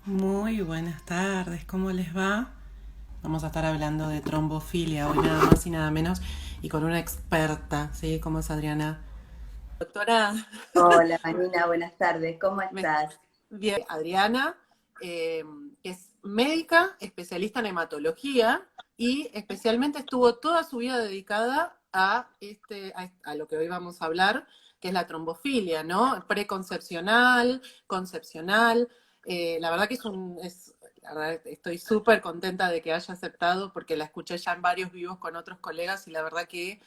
Muy buenas tardes, ¿cómo les va? Vamos a estar hablando de trombofilia hoy nada más y nada menos y con una experta, ¿sí? ¿Cómo es Adriana? Doctora, Hola, Manina, buenas tardes, ¿cómo me- estás? bien, Adriana, que es médica, especialista en hematología y especialmente estuvo toda su vida dedicada a lo que hoy vamos a hablar, que es la trombofilia, ¿no? Preconcepcional, concepcional. La verdad que la verdad, estoy súper contenta de que haya aceptado porque la escuché ya en varios vivos con otros colegas y la verdad que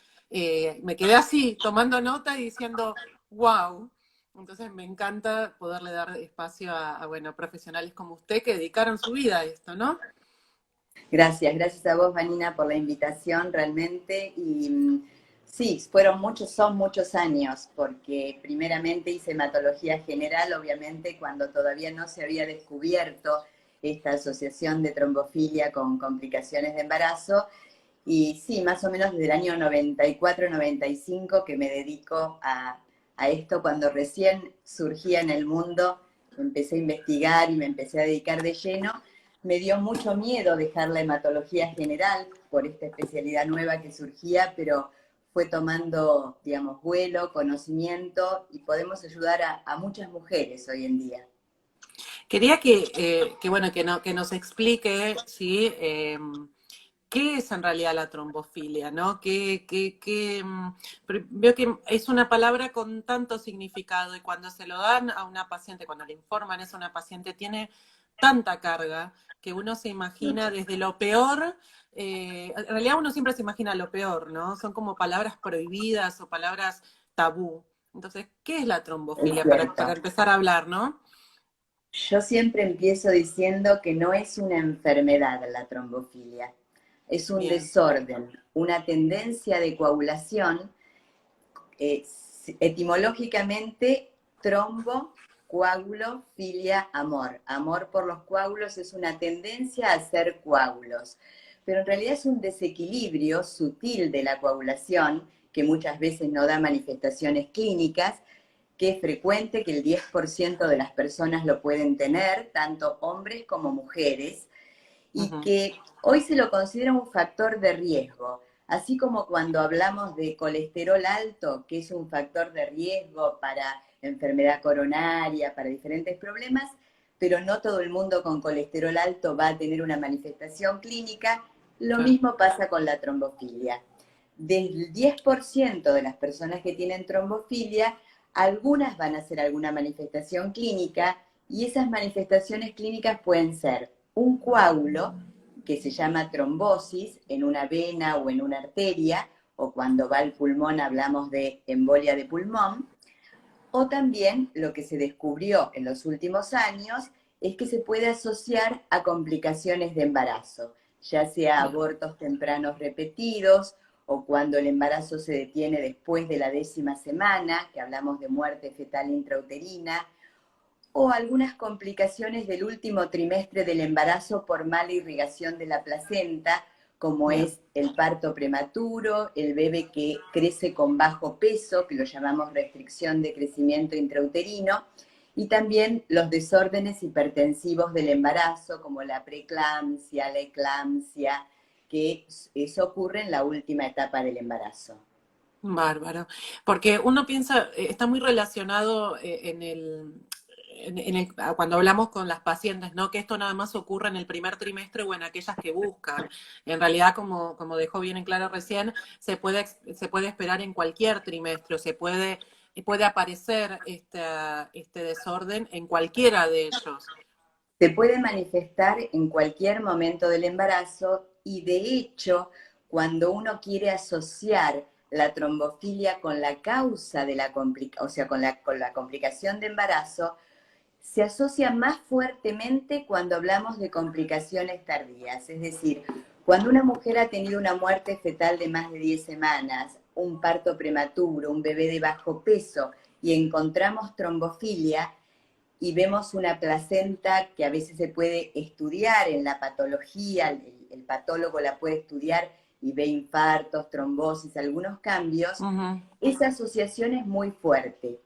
me quedé así, tomando nota y diciendo, wow. Entonces me encanta poderle dar espacio bueno, profesionales como usted que dedicaron su vida a esto, ¿no? Gracias a vos, Manina, por la invitación realmente. Sí, son muchos años, porque primeramente hice hematología general, obviamente, cuando todavía no se había descubierto esta asociación de trombofilia con complicaciones de embarazo. Y sí, más o menos desde el año 94-95 que me dedico a esto, cuando recién surgía en el mundo, empecé a investigar y me empecé a dedicar de lleno. Me dio mucho miedo dejar la hematología general por esta especialidad nueva que surgía, pero fue tomando, digamos, vuelo, conocimiento y podemos ayudar a muchas mujeres hoy en día. Quería bueno, que nos explique, ¿sí? ¿Qué es en realidad la trombofilia, no? Veo que es una palabra con tanto significado y cuando se lo dan a una paciente, cuando le informan eso a una paciente, tiene tanta carga que uno se imagina desde lo peor. En realidad uno siempre se imagina lo peor, ¿no? Son como palabras prohibidas o palabras tabú. Entonces, ¿qué es la Es trombofilia para cierto. empezar a hablar, no? Yo siempre empiezo diciendo que no es una enfermedad la trombofilia, es un Bien. desorden, una tendencia de coagulación, eh, etimológicamente trombo, coágulo, filia, amor. Amor por los coágulos es una tendencia a hacer coágulos, pero en realidad es un desequilibrio sutil de la coagulación que muchas veces no da manifestaciones clínicas, que es frecuente, que el 10% de las personas lo pueden tener, tanto hombres como mujeres, y Ujú. que hoy se lo considera un factor de riesgo. Así como cuando hablamos de colesterol alto, que es un factor de riesgo para enfermedad coronaria, para diferentes problemas, pero no todo el mundo con colesterol alto va a tener una manifestación clínica, lo Claro. mismo pasa con la trombofilia. Del 10% de las personas que tienen trombofilia, algunas van a hacer alguna manifestación clínica y esas manifestaciones clínicas pueden ser un coágulo, que se llama trombosis, en una vena o en una arteria, o cuando va al pulmón hablamos de embolia de pulmón, o también lo que se descubrió en los últimos años es que se puede asociar a complicaciones de embarazo, ya sea Bien. abortos tempranos repetidos o cuando el embarazo se detiene después de la 10ª semana, que hablamos de muerte fetal intrauterina, o algunas complicaciones del último trimestre del embarazo por mala irrigación de la placenta, como Bien. es el parto prematuro, el bebé que crece con bajo peso, que lo llamamos restricción de crecimiento intrauterino, y también los desórdenes hipertensivos del embarazo, como la preeclampsia, la eclampsia, que eso ocurre en la última etapa del embarazo. Bárbaro. Porque uno piensa, está muy relacionado cuando hablamos con las pacientes, ¿no? Que esto nada más ocurre en el primer trimestre o en aquellas que buscan. En realidad, como dejó bien en claro recién, se puede esperar en cualquier trimestre, o puede aparecer este desorden en cualquiera de ellos. Se puede manifestar en cualquier momento del embarazo y de hecho, cuando uno quiere asociar la trombofilia con la causa de la complicación, o sea, con la complicación de embarazo, se asocia más fuertemente cuando hablamos de complicaciones tardías. Es decir, cuando una mujer ha tenido una muerte fetal de más de 10 semanas, un parto prematuro, un bebé de bajo peso y encontramos trombofilia, y vemos una placenta que a veces se puede estudiar en la patología, el patólogo la puede estudiar y ve infartos, trombosis, algunos cambios, esa asociación es muy fuerte.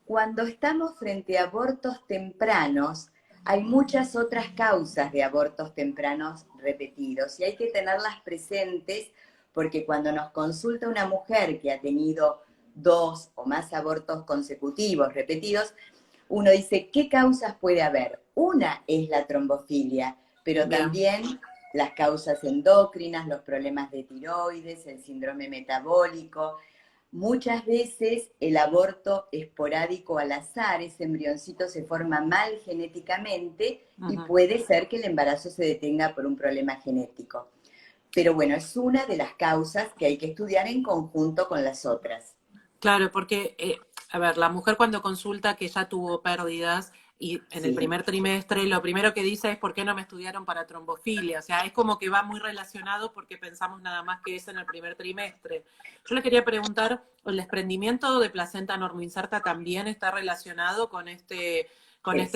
Cuando estamos frente a abortos tempranos, hay muchas otras causas de abortos tempranos repetidos y hay que tenerlas presentes porque cuando nos consulta una mujer que ha tenido 2 o más abortos consecutivos repetidos, uno dice, ¿qué causas puede haber? Una es la trombofilia, pero también las causas endócrinas, los problemas de tiroides, el síndrome metabólico. Muchas veces el aborto esporádico al azar, ese embrioncito se forma mal genéticamente y puede ser que el embarazo se detenga por un problema genético. Pero bueno, es una de las causas que hay que estudiar en conjunto con las otras. Claro, porque, a ver, la mujer cuando consulta que ya tuvo pérdidas y en el primer trimestre, lo primero que dice es ¿por qué no me estudiaron para trombofilia? O sea, es como que va muy relacionado porque pensamos nada más que es en el primer trimestre. Yo le quería preguntar, ¿el desprendimiento de placenta normoinserta también está relacionado con este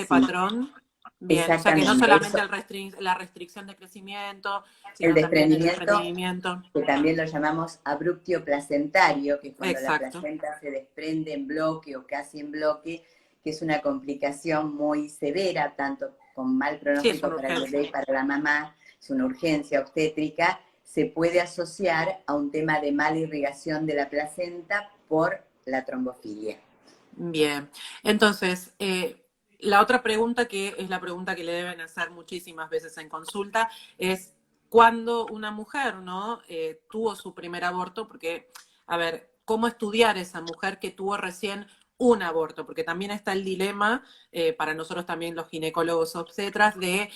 patrón? Bien, o sea que no solamente la restricción de crecimiento, el sino también el desprendimiento, desprendimiento. que también lo llamamos abruptio placentario, que es cuando la Exacto. placenta se desprende en bloque o casi en bloque, que es una complicación muy severa, tanto con mal pronóstico para el bebé y para la mamá, es una urgencia obstétrica, se puede asociar a un tema de mala irrigación de la placenta por la trombofilia. Bien, entonces, la otra pregunta que es la pregunta que le deben hacer muchísimas veces en consulta es cuando una mujer, ¿no? Tuvo su primer aborto, porque, a ver, ¿cómo estudiar a esa mujer que tuvo recién un aborto? Porque también está el dilema, para nosotros también los ginecólogos obstetras, de,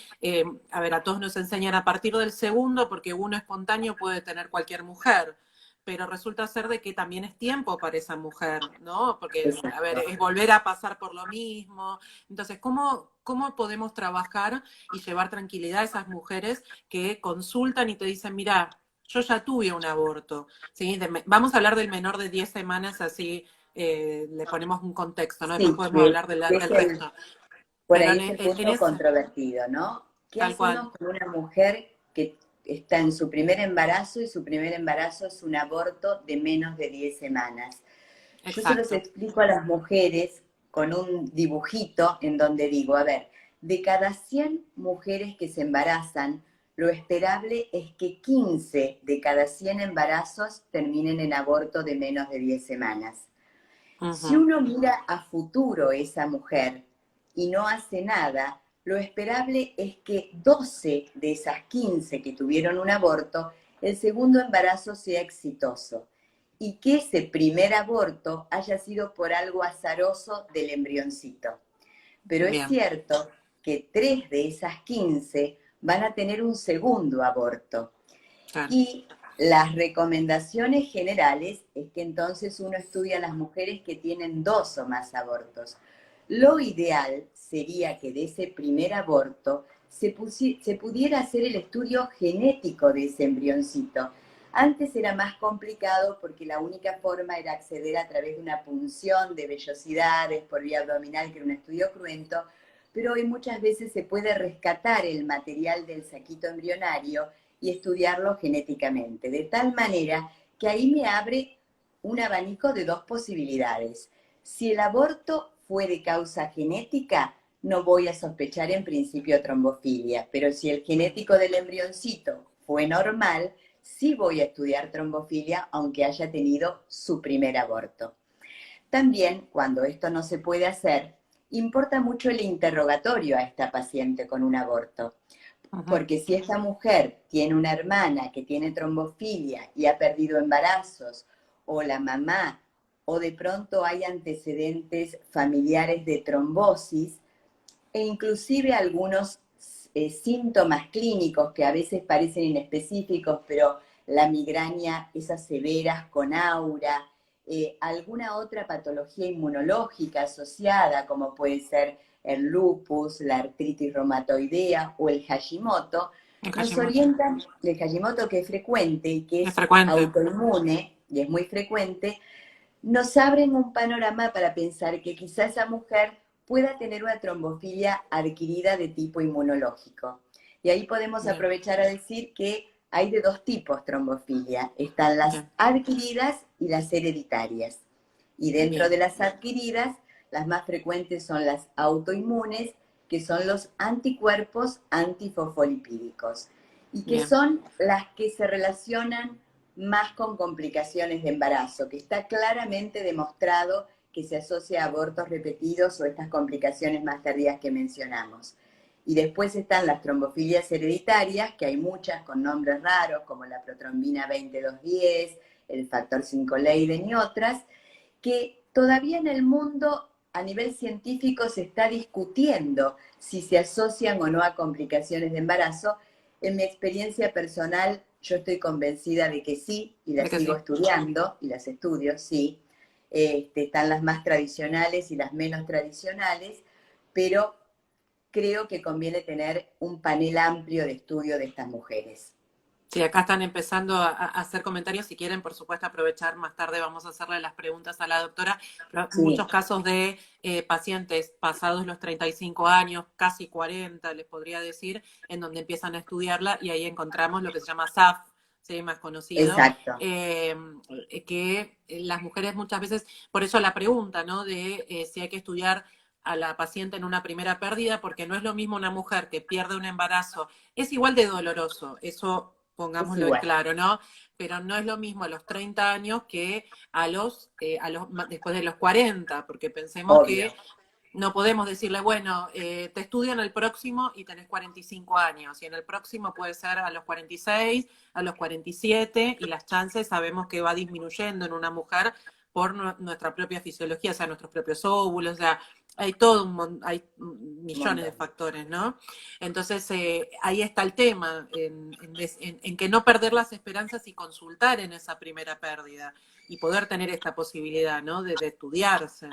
a ver, a todos nos enseñan a partir del segundo, porque uno espontáneo puede tener cualquier mujer, pero resulta ser de que también es tiempo para esa mujer, ¿no? Porque, a ver, es volver a pasar por lo mismo. Entonces, ¿cómo podemos trabajar y llevar tranquilidad a esas mujeres que consultan y te dicen, mira, yo ya tuve un aborto, ¿sí? Vamos a hablar del menor de 10 semanas, así le ponemos un contexto, ¿no? Después podemos hablar del resto. Por Pero ahí es el punto controvertido, ¿no? ¿Qué hacemos con una mujer que está en su primer embarazo y su primer embarazo es un aborto de menos de 10 semanas? Yo se los explico a las mujeres con un dibujito en donde digo, a ver, de cada 100 mujeres que se embarazan, lo esperable es que 15 de cada 100 embarazos terminen en aborto de menos de 10 semanas. Si uno mira a futuro esa mujer y no hace nada, lo esperable es que 12 de esas 15 que tuvieron un aborto, el segundo embarazo sea exitoso y que ese primer aborto haya sido por algo azaroso del embrioncito. Pero es cierto que 3 de esas 15 van a tener un segundo aborto. Y las recomendaciones generales es que entonces uno estudia a las mujeres que tienen 2 o más abortos. Lo ideal sería que de ese primer aborto se pudiera hacer el estudio genético de ese embrioncito. Antes era más complicado porque la única forma era acceder a través de una punción de vellosidades por vía abdominal, que era un estudio cruento, pero hoy muchas veces se puede rescatar el material del saquito embrionario y estudiarlo genéticamente, de tal manera que ahí me abre un abanico de 2 posibilidades. Si el aborto fue de causa genética, no voy a sospechar en principio trombofilia, pero si el genético del embrioncito fue normal, sí voy a estudiar trombofilia aunque haya tenido su primer aborto. También, cuando esto no se puede hacer, importa mucho el interrogatorio a esta paciente con un aborto. Porque si esta mujer tiene una hermana que tiene trombofilia y ha perdido embarazos, o la mamá, o de pronto hay antecedentes familiares de trombosis, e inclusive algunos síntomas clínicos que a veces parecen inespecíficos, pero la migraña, esas severas con aura, alguna otra patología inmunológica asociada, como puede ser el lupus, la artritis reumatoidea o el Hashimoto, nos orientan, el Hashimoto que es frecuente y que es autoinmune y es muy frecuente, nos abren un panorama para pensar que quizá esa mujer pueda tener una trombofilia adquirida de tipo inmunológico. Y ahí podemos aprovechar a decir que hay de dos tipos trombofilia. Están las Bien, adquiridas y las hereditarias. Y dentro bien, de las adquiridas, las más frecuentes son las autoinmunes, que son los anticuerpos antifosfolipídicos, y que bien. son las que se relacionan más con complicaciones de embarazo, que está claramente demostrado que se asocia a abortos repetidos o estas complicaciones más tardías que mencionamos. Y después están las trombofilias hereditarias, que hay muchas con nombres raros, como la protrombina 2210, el factor 5 Leiden y otras, que todavía en el mundo a nivel científico se está discutiendo si se asocian o no a complicaciones de embarazo. En mi experiencia personal, yo estoy convencida de que sí, y De las que sigo sí. estudiando, y las estudio, sí. Están las más tradicionales y las menos tradicionales, pero creo que conviene tener un panel amplio de estudio de estas mujeres. Sí, acá están empezando a hacer comentarios. Si quieren, por supuesto, aprovechar más tarde, vamos a hacerle las preguntas a la doctora. Pero Sí, muchos casos de pacientes pasados los 35 años, casi 40, les podría decir, en donde empiezan a estudiarla y ahí encontramos lo que se llama SAF, ¿sí? Más conocido, exacto. que las mujeres muchas veces, por eso la pregunta, ¿no? De si hay que estudiar a la paciente en una primera pérdida, porque no es lo mismo una mujer que pierde un embarazo, es igual de doloroso, eso Es pongámoslo en igual. claro, ¿no? Pero no es lo mismo a los 30 años que después de los 40, porque pensemos Obvio. que no podemos decirle, bueno, te estudian el próximo y tenés 45 años, y en el próximo puede ser a los 46, a los 47, y las chances sabemos que va disminuyendo en una mujer por nuestra propia fisiología, o sea, nuestros propios óvulos, o sea, hay hay Un millones de montón. factores, ¿no? Entonces, ahí está el tema, en que no perder las esperanzas y consultar en esa primera pérdida, y poder tener esta posibilidad, ¿no? De estudiarse.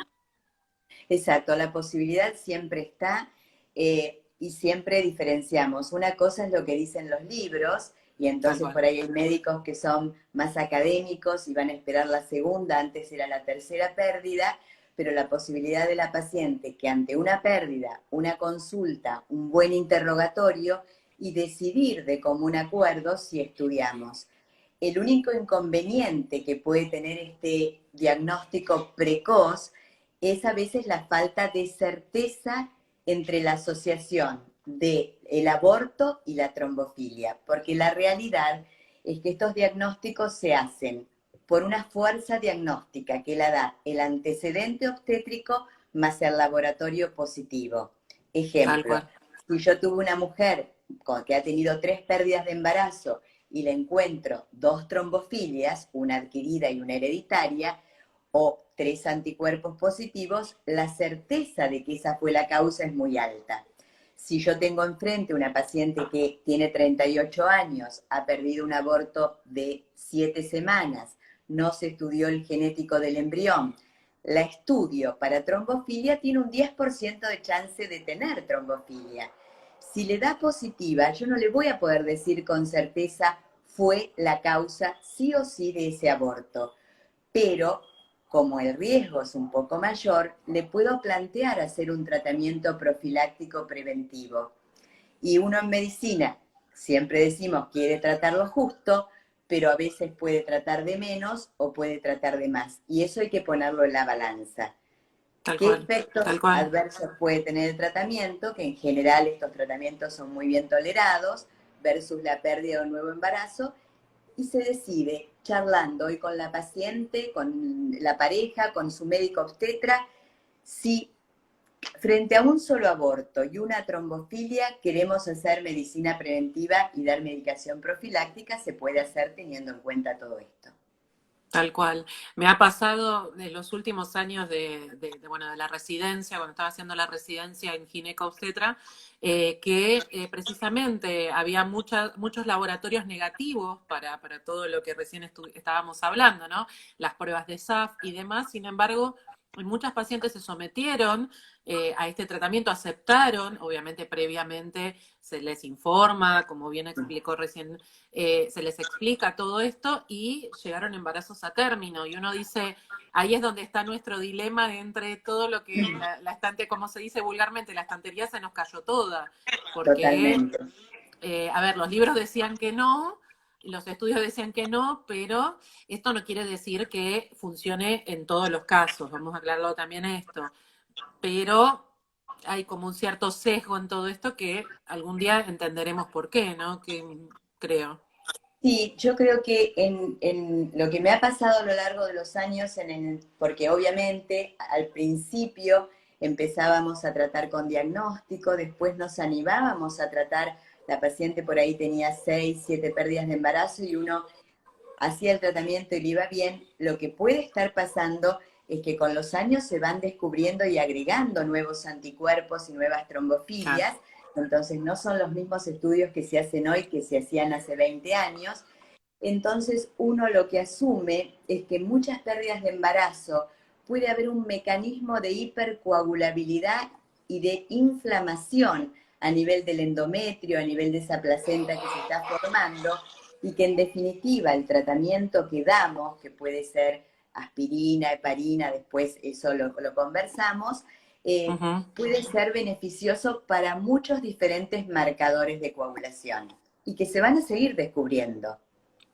Exacto, la posibilidad siempre está, y siempre diferenciamos. Una cosa es lo que dicen los libros, y Tal entonces cual. por ahí hay médicos que son más académicos y van a esperar la segunda, antes era la tercera pérdida, pero la posibilidad de la paciente que ante una pérdida, una consulta, un buen interrogatorio y decidir de común acuerdo si estudiamos. El único inconveniente que puede tener este diagnóstico precoz es a veces la falta de certeza entre la asociación del aborto y la trombofilia, porque la realidad es que estos diagnósticos se hacen por una fuerza diagnóstica que la da el antecedente obstétrico más el laboratorio positivo. Tal Ejemplo, cual. si yo tuve una mujer que ha tenido 3 pérdidas de embarazo y le encuentro 2 trombofilias, una adquirida y una hereditaria, o 3 anticuerpos positivos, la certeza de que esa fue la causa es muy alta. Si yo tengo enfrente una paciente que tiene 38 años, ha perdido un aborto de 7 semanas, no se estudió el genético del embrión, la estudio para trombofilia, tiene un 10% de chance de tener trombofilia. Si le da positiva, yo no le voy a poder decir con certeza fue la causa sí o sí de ese aborto, pero como el riesgo es un poco mayor, le puedo plantear hacer un tratamiento profiláctico preventivo. Y uno en medicina, siempre decimos, quiere tratar lo justo, pero a veces puede tratar de menos o puede tratar de más. Y eso hay que ponerlo en la balanza. Tal ¿Qué cual, tal efectos cual. adversos puede tener el tratamiento? Que en general estos tratamientos son muy bien tolerados versus la pérdida de un nuevo embarazo, y se decide charlando hoy con la paciente, con la pareja, con su médico obstetra, si frente a un solo aborto y una trombofilia queremos hacer medicina preventiva y dar medicación profiláctica, se puede hacer teniendo en cuenta todo esto. Tal cual. Me ha pasado en los últimos años bueno, de la residencia, cuando estaba haciendo la residencia en gineco-obstetra, que precisamente había muchos laboratorios negativos para todo lo que recién estábamos hablando, ¿no? Las pruebas de SAF y demás. Sin embargo, muchas pacientes se sometieron a este tratamiento, aceptaron, obviamente previamente se les informa, como bien explicó recién, se les explica todo esto y llegaron embarazos a término. Y uno dice, ahí es donde está nuestro dilema entre todo lo que la estante, como se dice vulgarmente, la estantería se nos cayó toda. Porque, Totalmente. a ver, los libros decían que no, los estudios decían que no, pero esto no quiere decir que funcione en todos los casos, vamos a aclararlo también esto, pero hay como un cierto sesgo en todo esto que algún día entenderemos por qué, ¿no? Que creo. Sí, yo creo que en lo que me ha pasado a lo largo de los años, porque obviamente al principio empezábamos a tratar con diagnóstico, después nos animábamos a tratar, la paciente por ahí tenía 6, 7 pérdidas de embarazo y uno hacía el tratamiento y le iba bien. Lo que puede estar pasando es que con los años se van descubriendo y agregando nuevos anticuerpos y nuevas Claro. trombofilias, entonces no son los mismos estudios que se hacen hoy que se hacían hace 20 años. Entonces uno lo que asume es que muchas pérdidas de embarazo puede haber un mecanismo de hipercoagulabilidad y de inflamación a nivel del endometrio, a nivel de esa placenta que se está formando, y que en definitiva el tratamiento que damos, que puede ser aspirina, heparina, después eso lo conversamos, Ujú. puede ser beneficioso para muchos diferentes marcadores de coagulación y que se van a seguir descubriendo.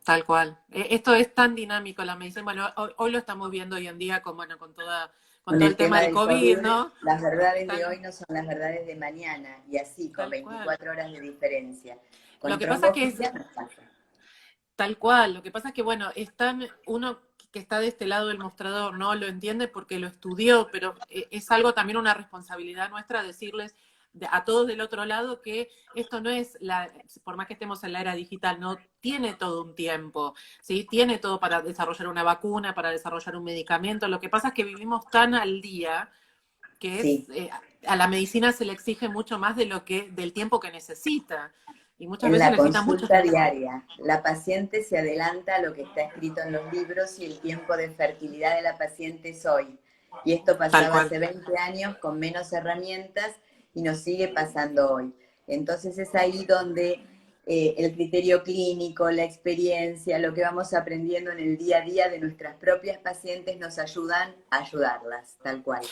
Tal cual. Esto es tan dinámico la medicina. Bueno, hoy lo estamos viendo hoy en día con, bueno, con Con todo el el tema tema del del COVID, COVID, ¿no? las verdades de Tal, hoy no son las verdades de mañana, y así, con tal cual. 24 horas de diferencia. Lo Con que pasa es que es trombofilia nos pasa. tal cual. Lo que pasa es que, bueno, uno que está de este lado del mostrador no lo entiende porque lo estudió, pero es algo también una responsabilidad nuestra decirles a todos del otro lado que esto no es por más que estemos en la era digital, no tiene todo un tiempo, ¿sí? Tiene todo para desarrollar una vacuna, para desarrollar un medicamento. Lo que pasa es que vivimos tan al día que Sí, a la medicina se le exige mucho más del tiempo que necesita. Y muchas en veces la necesita mucho consulta tiempo. diaria, la paciente se adelanta a lo que está escrito en los libros y el tiempo de fertilidad de la paciente es hoy. Y esto Tal pasaba cual. hace 20 años con menos herramientas y nos sigue pasando hoy. Entonces es ahí donde el criterio clínico, la experiencia, lo que vamos aprendiendo en el día a día de nuestras propias pacientes nos ayudan a ayudarlas, tal cual.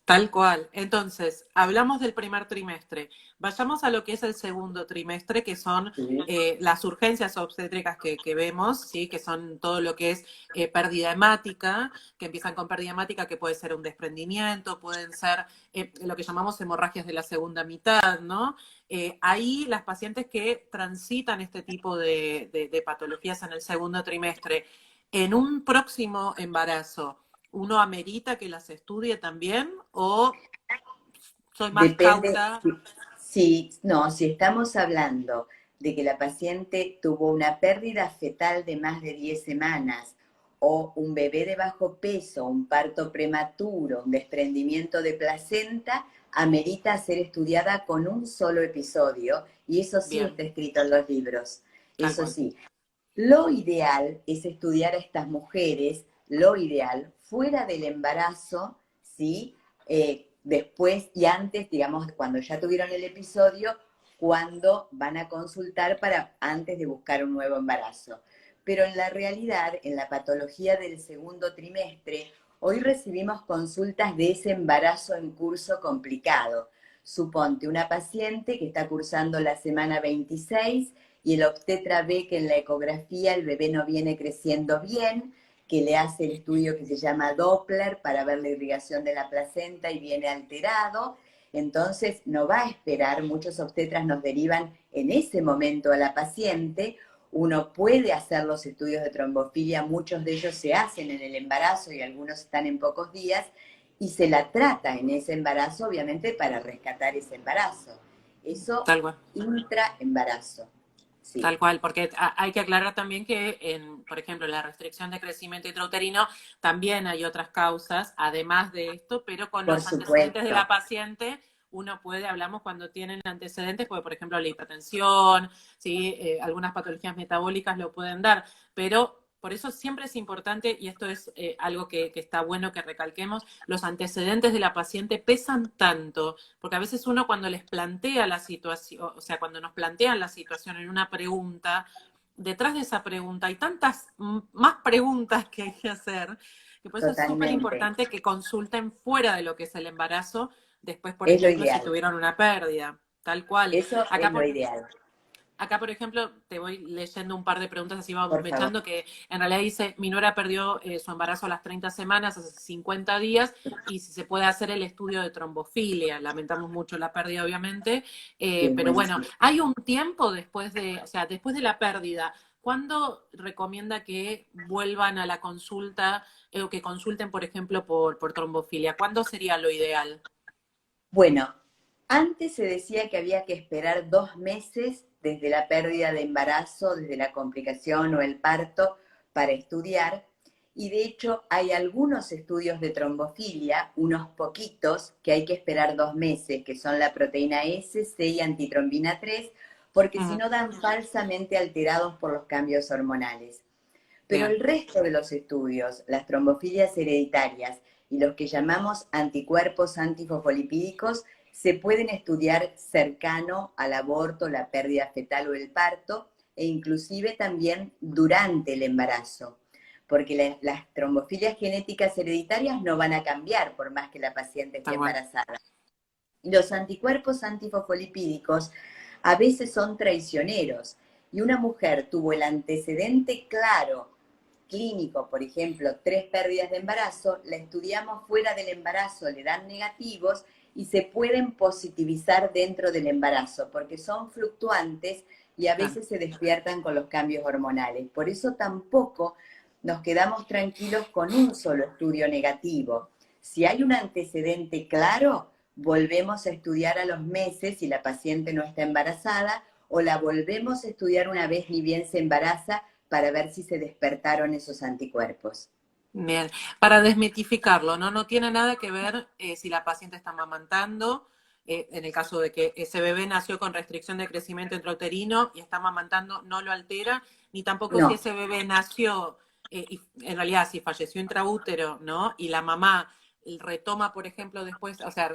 Tal cual. Entonces, hablamos del primer trimestre. Vayamos a lo que es el segundo trimestre, que son Sí, las urgencias obstétricas que vemos, ¿sí? Que son todo lo que es pérdida hemática, que empiezan con pérdida hemática, que puede ser un desprendimiento, pueden ser lo que llamamos hemorragias de la segunda mitad, ¿no? Ahí las pacientes que transitan este tipo de patologías en el segundo trimestre, en un próximo embarazo, ¿uno amerita que las estudie también o soy más depende, cauta? no, si estamos hablando de que la paciente tuvo una pérdida fetal de más de 10 semanas o un bebé de bajo peso, un parto prematuro, un desprendimiento de placenta, amerita ser estudiada con un solo episodio, y eso sí Bien, está escrito en los libros, tal eso cual. sí. Lo ideal es estudiar a estas mujeres, lo ideal, fuera del embarazo, ¿sí? Después y antes, digamos, cuando ya tuvieron el episodio, cuando van a consultar para antes de buscar un nuevo embarazo. Pero en la realidad, en la patología del segundo trimestre, hoy recibimos consultas de ese embarazo en curso complicado. Suponte una paciente que está cursando la semana 26 y el obstetra ve que en la ecografía el bebé no viene creciendo bien, que le hace el estudio que se llama Doppler para ver la irrigación de la placenta y viene alterado. Entonces no va a esperar, muchos obstetras nos derivan en ese momento a la paciente. Uno puede hacer los estudios de trombofilia, muchos de ellos se hacen en el embarazo y algunos están en pocos días, y se la trata en ese embarazo, obviamente para rescatar ese embarazo. Eso Tal cual. intraembarazo. Sí, Tal cual, porque hay que aclarar también que, por ejemplo, la restricción de crecimiento intrauterino, también hay otras causas, además de esto, pero con por los antecedentes de la supuesto, paciente, uno puede, hablamos cuando tienen antecedentes, porque por ejemplo la hipertensión, ¿sí? Algunas patologías metabólicas lo pueden dar, pero por eso siempre es importante, y esto es algo que está bueno que recalquemos, los antecedentes de la paciente pesan tanto, porque a veces uno cuando les plantea la situación, o sea, cuando nos plantean la situación en una pregunta, detrás de esa pregunta hay tantas más preguntas que hay que hacer, que por eso es súper totalmente. importante que consulten fuera de lo que es el embarazo, después, por Es lo ejemplo, si ideal. tuvieron una pérdida, tal cual. Eso es Acá, lo ideal. acá, por ejemplo, te voy leyendo un par de preguntas, así vamos Por favor. mechando, que en realidad dice, mi nuera perdió su embarazo a las 30 semanas, hace 50 días, y si se puede hacer el estudio de trombofilia. Lamentamos mucho la pérdida, obviamente, Sí, pero bueno, buenísimo. hay un tiempo después de, o sea, después de la pérdida, ¿cuándo recomienda que vuelvan a la consulta o que consulten, por ejemplo, por trombofilia? ¿Cuándo sería lo ideal? Bueno, antes se decía que había que esperar 2 meses desde la pérdida de embarazo, desde la complicación o el parto para estudiar. Y de hecho hay algunos estudios de trombofilia, unos poquitos, que hay que esperar 2 meses, que son la proteína S, C y antitrombina 3, porque si Mm, no dan falsamente alterados por los cambios hormonales. Pero bien, el resto de los estudios, las trombofilias hereditarias y los que llamamos anticuerpos antifosfolipídicos, se pueden estudiar cercano al aborto, la pérdida fetal o el parto, e inclusive también durante el embarazo, porque las trombofilias genéticas hereditarias no van a cambiar por más que la paciente esté tal cual. embarazada. Los anticuerpos antifosfolipídicos a veces son traicioneros y una mujer tuvo el antecedente claro clínico, por ejemplo, 3 pérdidas de embarazo, la estudiamos fuera del embarazo, le dan negativos y se pueden positivizar dentro del embarazo porque son fluctuantes y a Claro. veces se despiertan con los cambios hormonales. Por eso tampoco nos quedamos tranquilos con un solo estudio negativo. Si hay un antecedente claro, volvemos a estudiar a los meses si la paciente no está embarazada o la volvemos a estudiar una vez ni bien se embaraza para ver si se despertaron esos anticuerpos. Bien, para desmitificarlo, ¿no? No tiene nada que ver si la paciente está amamantando, en el caso de que ese bebé nació con restricción de crecimiento intrauterino y está amamantando, no lo altera, ni tampoco si No, ese bebé nació, y en realidad si falleció intraútero, ¿no? Y la mamá retoma, por ejemplo, después, o sea,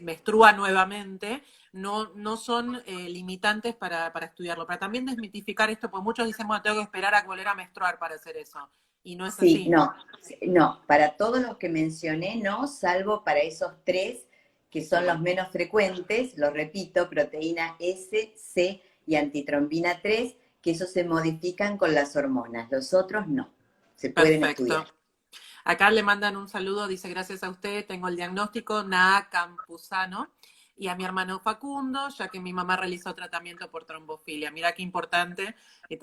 menstrua nuevamente, no son limitantes para estudiarlo. Para también desmitificar esto, pues muchos dicen, bueno, tengo que esperar a volver a menstruar para hacer eso. Y no es sí, así. no, no, para todos los que mencioné, no, salvo para esos tres que Tal son los cual. menos frecuentes, lo repito, proteína S, C y antitrombina 3, que esos se modifican con las hormonas, los otros no, se pueden estudiar. Perfecto. Acá le mandan un saludo, dice, gracias a usted, tengo el diagnóstico NAA Campuzano y a mi hermano Facundo, ya que mi mamá realizó tratamiento por trombofilia. Mira qué importante y Mira,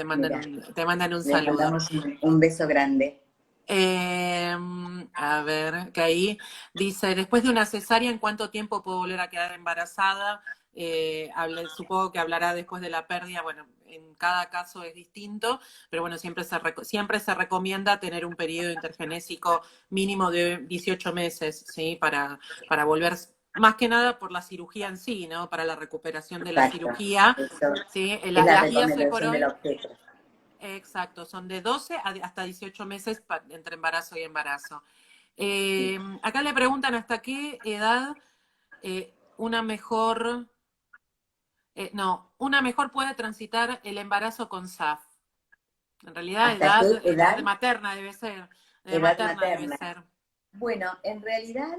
te mandan un les saludo. mandamos un beso grande. Eh, a ver, que ahí dice, después de una cesárea, ¿en cuánto tiempo puedo volver a quedar embarazada? Supongo que hablará después de la pérdida, bueno, en cada caso es distinto, pero bueno, siempre se recomienda tener un periodo intergenésico mínimo de 18 meses, ¿sí? Para volver, más que nada por la cirugía en sí, ¿no? Para la recuperación de la Exacto, cirugía, eso ¿sí? es la Las guías hoy por recomendación del hoy. obstetra. Exacto, son de 12 hasta 18 meses entre embarazo y embarazo. Sí. Acá le preguntan hasta qué edad una mejor, no, una mejor puede transitar el embarazo con SAF. En realidad, ¿Hasta qué edad edad? materna debe ser, edad Edad materna debe materna. ser. Bueno, en realidad,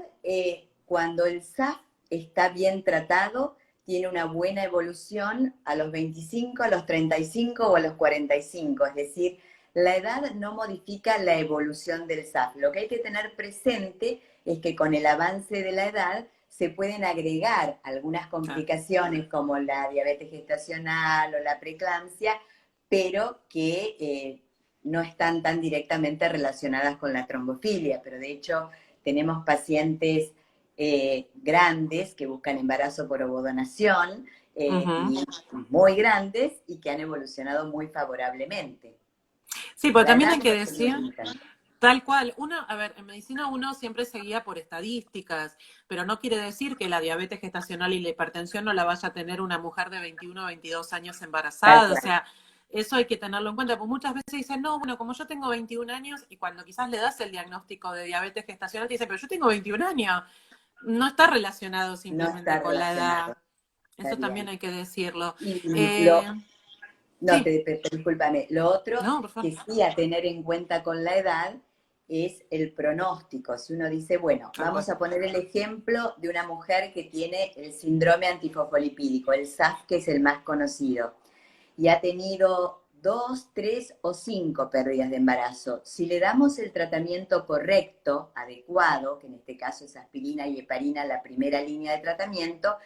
cuando el SAF está bien tratado, tiene una buena evolución a los 25, a los 35 o a los 45. Es decir, la edad no modifica la evolución del SAF. Lo que hay que tener presente es que con el avance de la edad se pueden agregar algunas Claro. complicaciones como la diabetes gestacional o la preeclampsia, pero que no están tan directamente relacionadas con la trombofilia, pero de hecho tenemos pacientes grandes que buscan embarazo por ovodonación Ujú. y muy grandes y que han evolucionado muy favorablemente. Sí, pero La también edad hay que no es un decir, limitante. tal cual, uno, a ver, en medicina uno siempre se guía por estadísticas, pero no quiere decir que la diabetes gestacional y la hipertensión no la vaya a tener una mujer de 21 o 22 años Tal embarazada, o cual. sea, eso hay que tenerlo en cuenta, porque muchas veces dicen, no, bueno, como yo tengo 21 años, y cuando quizás le das el diagnóstico de diabetes gestacional, te dicen, pero yo tengo 21 años, no está relacionado No simplemente está con la relacionado. edad, Está eso también bien. hay que decirlo. Y Eh, no, sí, discúlpame. Lo otro no, por favor. que sí a tener en cuenta con la edad es el pronóstico. Si uno dice, bueno, Tal cual. vamos a poner el ejemplo de una mujer que tiene el síndrome antifosfolipídico, el SAF, que es el más conocido. y ha tenido 2, 3 o 5 pérdidas de embarazo. Si le damos el tratamiento correcto, adecuado, que en este caso es aspirina y heparina, la primera línea de tratamiento,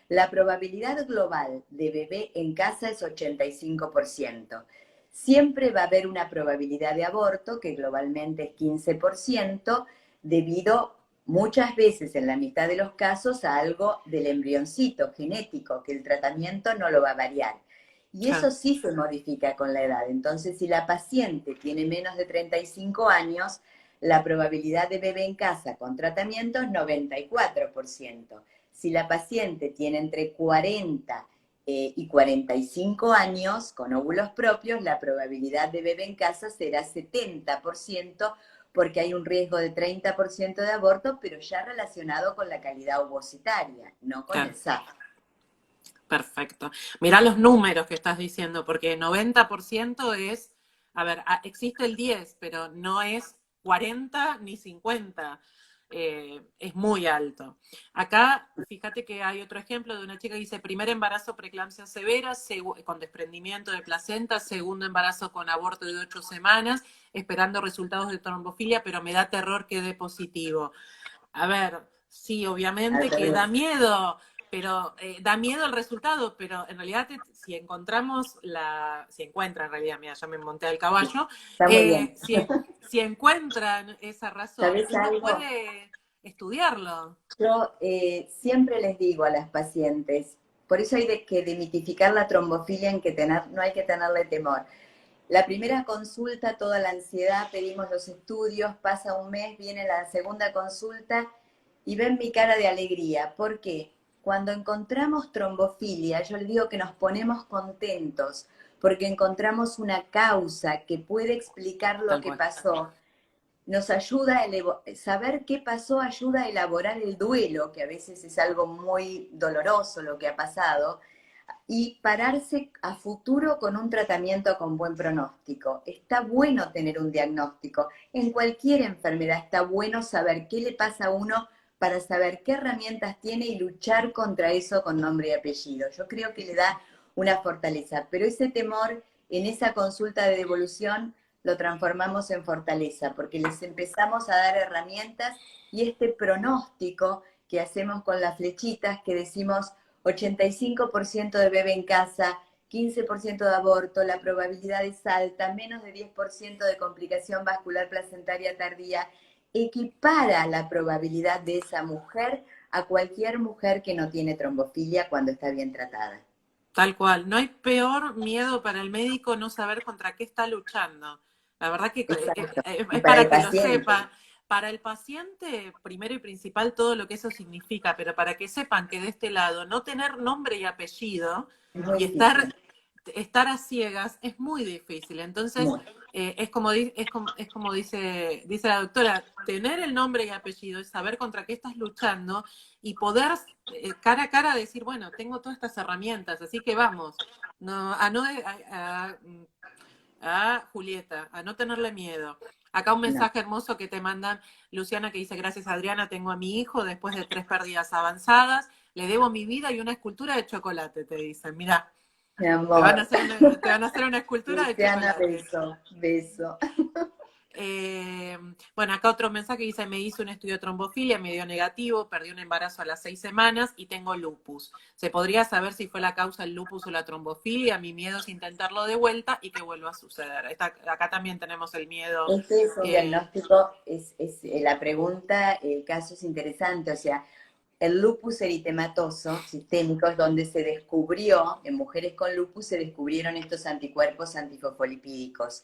la probabilidad global de bebé en casa es 85%. Siempre va a haber una probabilidad de aborto, que globalmente es 15%, debido muchas veces en la mitad de los casos a algo del embrioncito genético, que el tratamiento no lo va a variar. Y eso sí se modifica con la edad. Entonces, si la paciente tiene menos de 35 años, la probabilidad de bebé en casa con tratamiento es 94%. Si la paciente tiene entre 40 y 45 años con óvulos propios, la probabilidad de bebé en casa será 70%, porque hay un riesgo de 30% de aborto, pero ya relacionado con la calidad ovocitaria, no con el SAF. Perfecto. Mirá los números que estás diciendo, porque 90% es, a ver, existe el 10, pero no es 40 ni 50. Es muy alto. Acá, fíjate que hay otro ejemplo de una chica que dice, primer embarazo preeclampsia severa, con desprendimiento de placenta, segundo embarazo con aborto de 8 semanas, esperando resultados de trombofilia, pero me da terror que dé positivo. A ver, sí, obviamente que da miedo, pero da miedo el resultado, pero en realidad si encontramos si encuentran en realidad, mira, ya me monté al caballo, Está muy bien. si encuentran esa razón, ¿Sabes uno algo? puede estudiarlo. Yo siempre les digo a las pacientes, por eso hay que demitificar la trombofilia, en que no hay que tenerle temor. La primera consulta, toda la ansiedad, pedimos los estudios, pasa un mes, viene la segunda consulta y ven mi cara de alegría. ¿Por qué? Cuando encontramos trombofilia, yo les digo que nos ponemos contentos porque encontramos una causa que puede explicar lo que pasó. Nos ayuda a saber qué pasó, ayuda a elaborar el duelo, que a veces es algo muy doloroso lo que ha pasado, y pararse a futuro con un tratamiento con buen pronóstico. Está bueno tener un diagnóstico. En cualquier enfermedad está bueno saber qué le pasa a uno para saber qué herramientas tiene y luchar contra eso con nombre y apellido. Yo creo que le da una fortaleza, pero ese temor en esa consulta de devolución lo transformamos en fortaleza, porque les empezamos a dar herramientas y este pronóstico que hacemos con las flechitas, que decimos 85% de bebé en casa, 15% de aborto, la probabilidad es alta, menos de 10% de complicación vascular placentaria tardía, equipara la probabilidad de esa mujer a cualquier mujer que no tiene trombofilia cuando está bien tratada. Tal cual. No hay peor miedo para el médico no saber contra qué está luchando. La verdad que es Para para el que lo paciente. sepa. Para el paciente, primero y principal, todo lo que eso significa, pero para que sepan que de este lado no tener nombre y apellido y estar a ciegas es muy difícil. Entonces, es como dice la doctora, tener el nombre y apellido es saber contra qué estás luchando y poder cara a cara decir, bueno, tengo todas estas herramientas, así que vamos, no, a Julieta, a no tenerle miedo. Acá un mensaje hermoso que te mandan, Luciana, que dice, gracias Adriana, tengo a mi hijo después de 3 pérdidas avanzadas, le debo mi vida y una escultura de chocolate, te dicen, mirá. Mi amor. Te van a hacer una escultura Luciana, de chocolate. beso. Bueno, acá otro mensaje dice, me hizo un estudio de trombofilia, me dio negativo, perdí un embarazo a las 6 semanas y tengo lupus. ¿Se podría saber si fue la causa el lupus o la trombofilia? Mi miedo es intentarlo de vuelta y que vuelva a suceder. Acá también tenemos el miedo. Este es un diagnóstico, es la pregunta, el caso es interesante, o sea, el lupus eritematoso sistémico es donde se descubrió, en mujeres con lupus se descubrieron estos anticuerpos antifosfolipídicos.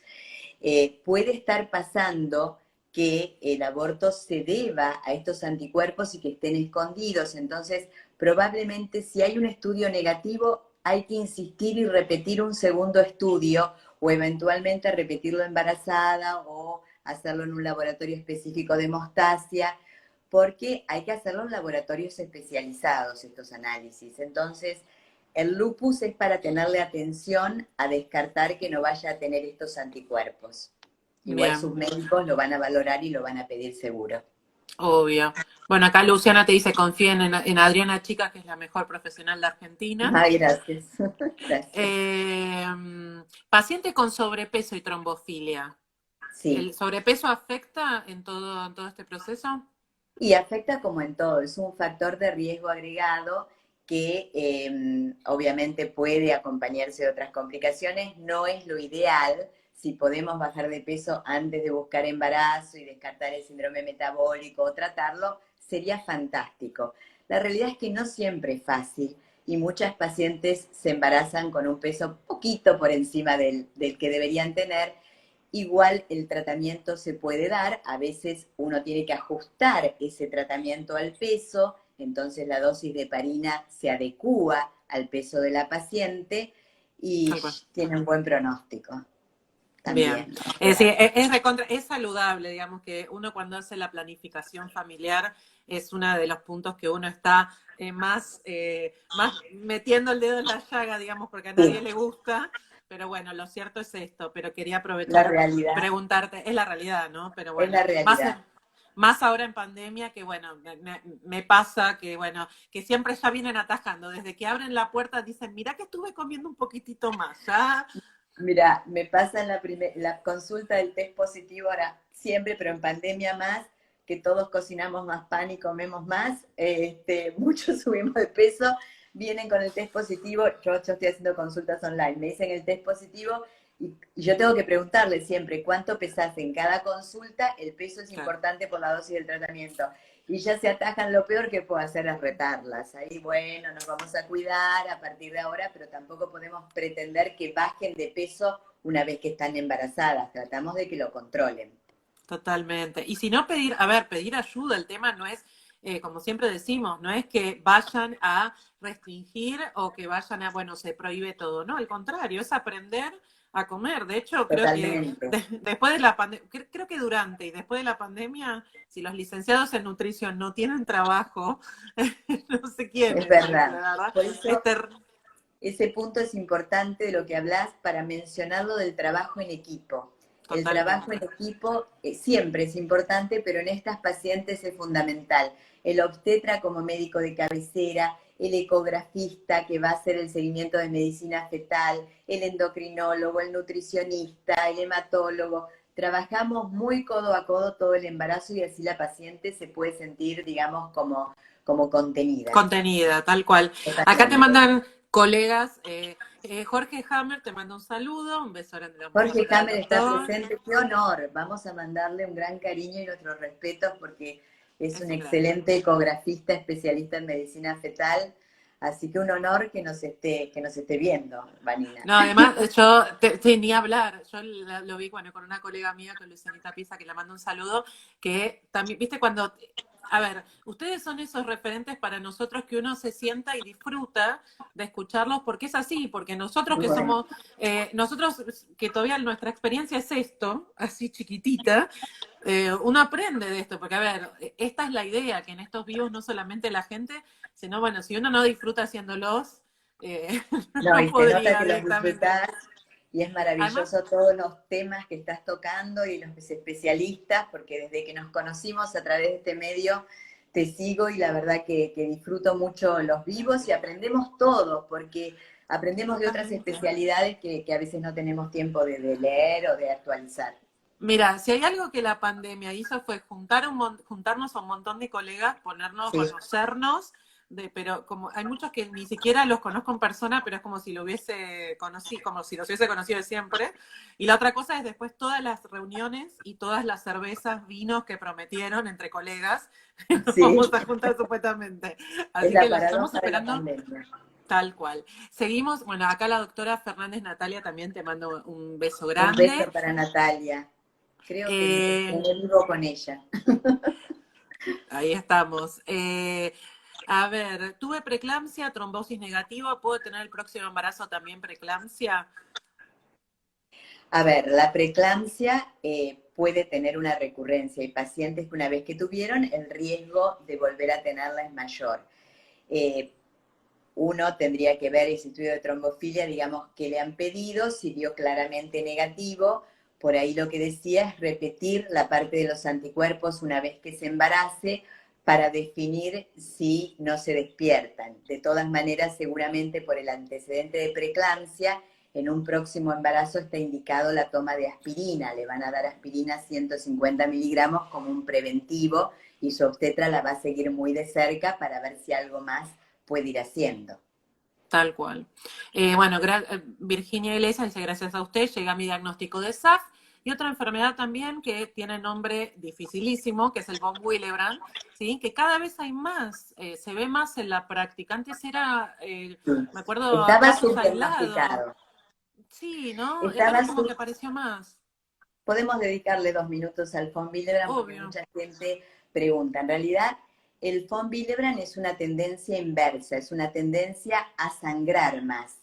Puede estar pasando que el aborto se deba a estos anticuerpos y que estén escondidos, entonces probablemente si hay un estudio negativo hay que insistir y repetir un segundo estudio o eventualmente repetirlo embarazada o hacerlo en un laboratorio específico de hemostasia, porque hay que hacerlo en laboratorios especializados estos análisis. Entonces, el lupus es para tenerle atención a descartar que no vaya a tener estos anticuerpos. Igual sus médicos lo van a valorar y lo van a pedir seguro. Obvio. Bueno, acá Luciana te dice, confíen en Adriana Chica, que es la mejor profesional de Argentina. Ay, gracias. Gracias. Eh, Paciente con sobrepeso y trombofilia. Sí. ¿El sobrepeso afecta en todo este proceso? Y afecta como en todo, es un factor de riesgo agregado que obviamente puede acompañarse de otras complicaciones, no es lo ideal. Si podemos bajar de peso antes de buscar embarazo y descartar el síndrome metabólico o tratarlo, sería fantástico. La realidad es que no siempre es fácil y muchas pacientes se embarazan con un peso poquito por encima del que deberían tener. Igual el tratamiento se puede dar, a veces uno tiene que ajustar ese tratamiento al peso, entonces la dosis de heparina se adecúa al peso de la paciente y Tal cual. tiene un buen pronóstico Bien. también. Es decir, es saludable, digamos, que uno cuando hace la planificación familiar es uno de los puntos que uno está más metiendo el dedo en la llaga, digamos, porque a nadie Sí, le gusta. Pero bueno, lo cierto es esto, pero quería la aprovechar y realidad, preguntarte, es la realidad, ¿no? Pero es bueno, la realidad. más ahora en pandemia que bueno, me pasa que bueno, que siempre ya vienen atajando, desde que abren la puerta dicen, mira que estuve comiendo un poquitito más, ya. Mira, me pasa en la consulta del test positivo ahora siempre, pero en pandemia más, que todos cocinamos más pan y comemos más, muchos subimos de peso, vienen con el test positivo, yo estoy haciendo consultas online, me dicen el test positivo y yo tengo que preguntarle siempre cuánto pesas en cada consulta, el peso es Claro. importante por la dosis del tratamiento. Y ya se atajan, lo peor que puedo hacer es retarlas. Ahí, bueno, nos vamos a cuidar a partir de ahora, pero tampoco podemos pretender que bajen de peso una vez que están embarazadas. Tratamos de que lo controlen. Totalmente. Y si no pedir, a ver, pedir ayuda, el tema no es, como siempre decimos, no es que vayan a restringir o que vayan a, bueno, se prohíbe todo, no, al contrario, es aprender a comer. De hecho, creo que Totalmente. después de la pandemia, creo que durante y después de la pandemia, si los licenciados en nutrición no tienen trabajo, no sé Es quiénes, porque verdad. la verdad Por es eso ter- ese punto es importante de lo que hablas para mencionarlo del trabajo en equipo. El trabajo en totalmente. equipo siempre es importante, pero en estas pacientes es fundamental. El obstetra como médico de cabecera, el ecografista que va a hacer el seguimiento de medicina fetal, el endocrinólogo, el nutricionista, el hematólogo. Trabajamos muy codo a codo todo el embarazo y así la paciente se puede sentir, digamos, como contenida. Contenida, tal cual. Acá te Totalmente. mandan colegas, Jorge Hammer te manda un saludo, un beso grande Jorge para el Hammer está doctor. presente, qué honor. Vamos a mandarle un gran cariño y nuestros respetos porque es Es un un grande. excelente ecografista especialista en medicina fetal. Así que un honor que nos esté viendo, Vanina. No, además, yo, ni hablar, yo lo vi, bueno, con una colega mía, con Lucianita Pisa, que le mando un saludo, que también, viste, cuando, a ver, ustedes son esos referentes para nosotros que uno se sienta y disfruta de escucharlos, porque es así, porque nosotros que Bueno, somos, nosotros que todavía nuestra experiencia es esto, así chiquitita, uno aprende de esto, porque a ver, esta es la idea, que en estos vivos no solamente la gente, sino bueno, si uno no disfruta haciéndolos, no, no y se nota podría que los directamente. disfrutás y es Además, maravilloso todos los temas que estás tocando y los especialistas, porque desde que nos conocimos a través de este medio te sigo y la verdad que disfruto mucho los vivos y aprendemos todos, porque aprendemos de otras totalmente. especialidades que a veces no tenemos tiempo de leer o de actualizar. Mira, si hay algo que la pandemia hizo fue juntarnos a un montón de colegas, ponernos, Sí, conocernos, pero como hay muchos que ni siquiera los conozco en persona, pero es como si lo hubiese conocido, como si los hubiese conocido de siempre. Y la otra cosa es después todas las reuniones y todas las cervezas, vinos que prometieron entre colegas, nos sí, vamos a juntar supuestamente. es Así que la los estamos paradoja de la esperando. pandemia. Tal cual. Seguimos, bueno, acá la doctora Fernández Natalia también te mando un beso Un grande. beso para Natalia. Creo que me Eh, vivo con ella. Ahí estamos. A ver, tuve preeclampsia, trombosis negativa, ¿puedo tener el próximo embarazo también preeclampsia? A ver, la preeclampsia puede tener una recurrencia. Hay pacientes que una vez que tuvieron, el riesgo de volver a tenerla es mayor. Eh, Uno tendría que ver ese estudio de trombofilia, digamos, que le han pedido, si dio claramente negativo. Por ahí lo que decía es repetir la parte de los anticuerpos una vez que se embarace para definir si no se despiertan. De todas maneras, seguramente por el antecedente de preeclampsia, en un próximo embarazo está indicado la toma de aspirina. Le van a dar aspirina 150 miligramos como un preventivo y su obstetra la va a seguir muy de cerca para ver si algo más puede ir haciendo. Tal cual. Bueno, Virginia Iglesias dice, gracias a usted, llega mi diagnóstico de SAF. Y otra enfermedad también que tiene nombre dificilísimo, que es el von Willebrand, ¿sí? Que cada vez hay más, se ve más en la práctica. Antes era, me acuerdo, Estaba casos aislados. subdiagnosticado. Sí, ¿no? Estaba Ahora como que apareció más. Podemos dedicarle 2 minutos al von Willebrand porque Obvio. mucha gente pregunta. En realidad, el von Willebrand es una tendencia inversa, es una tendencia a sangrar más.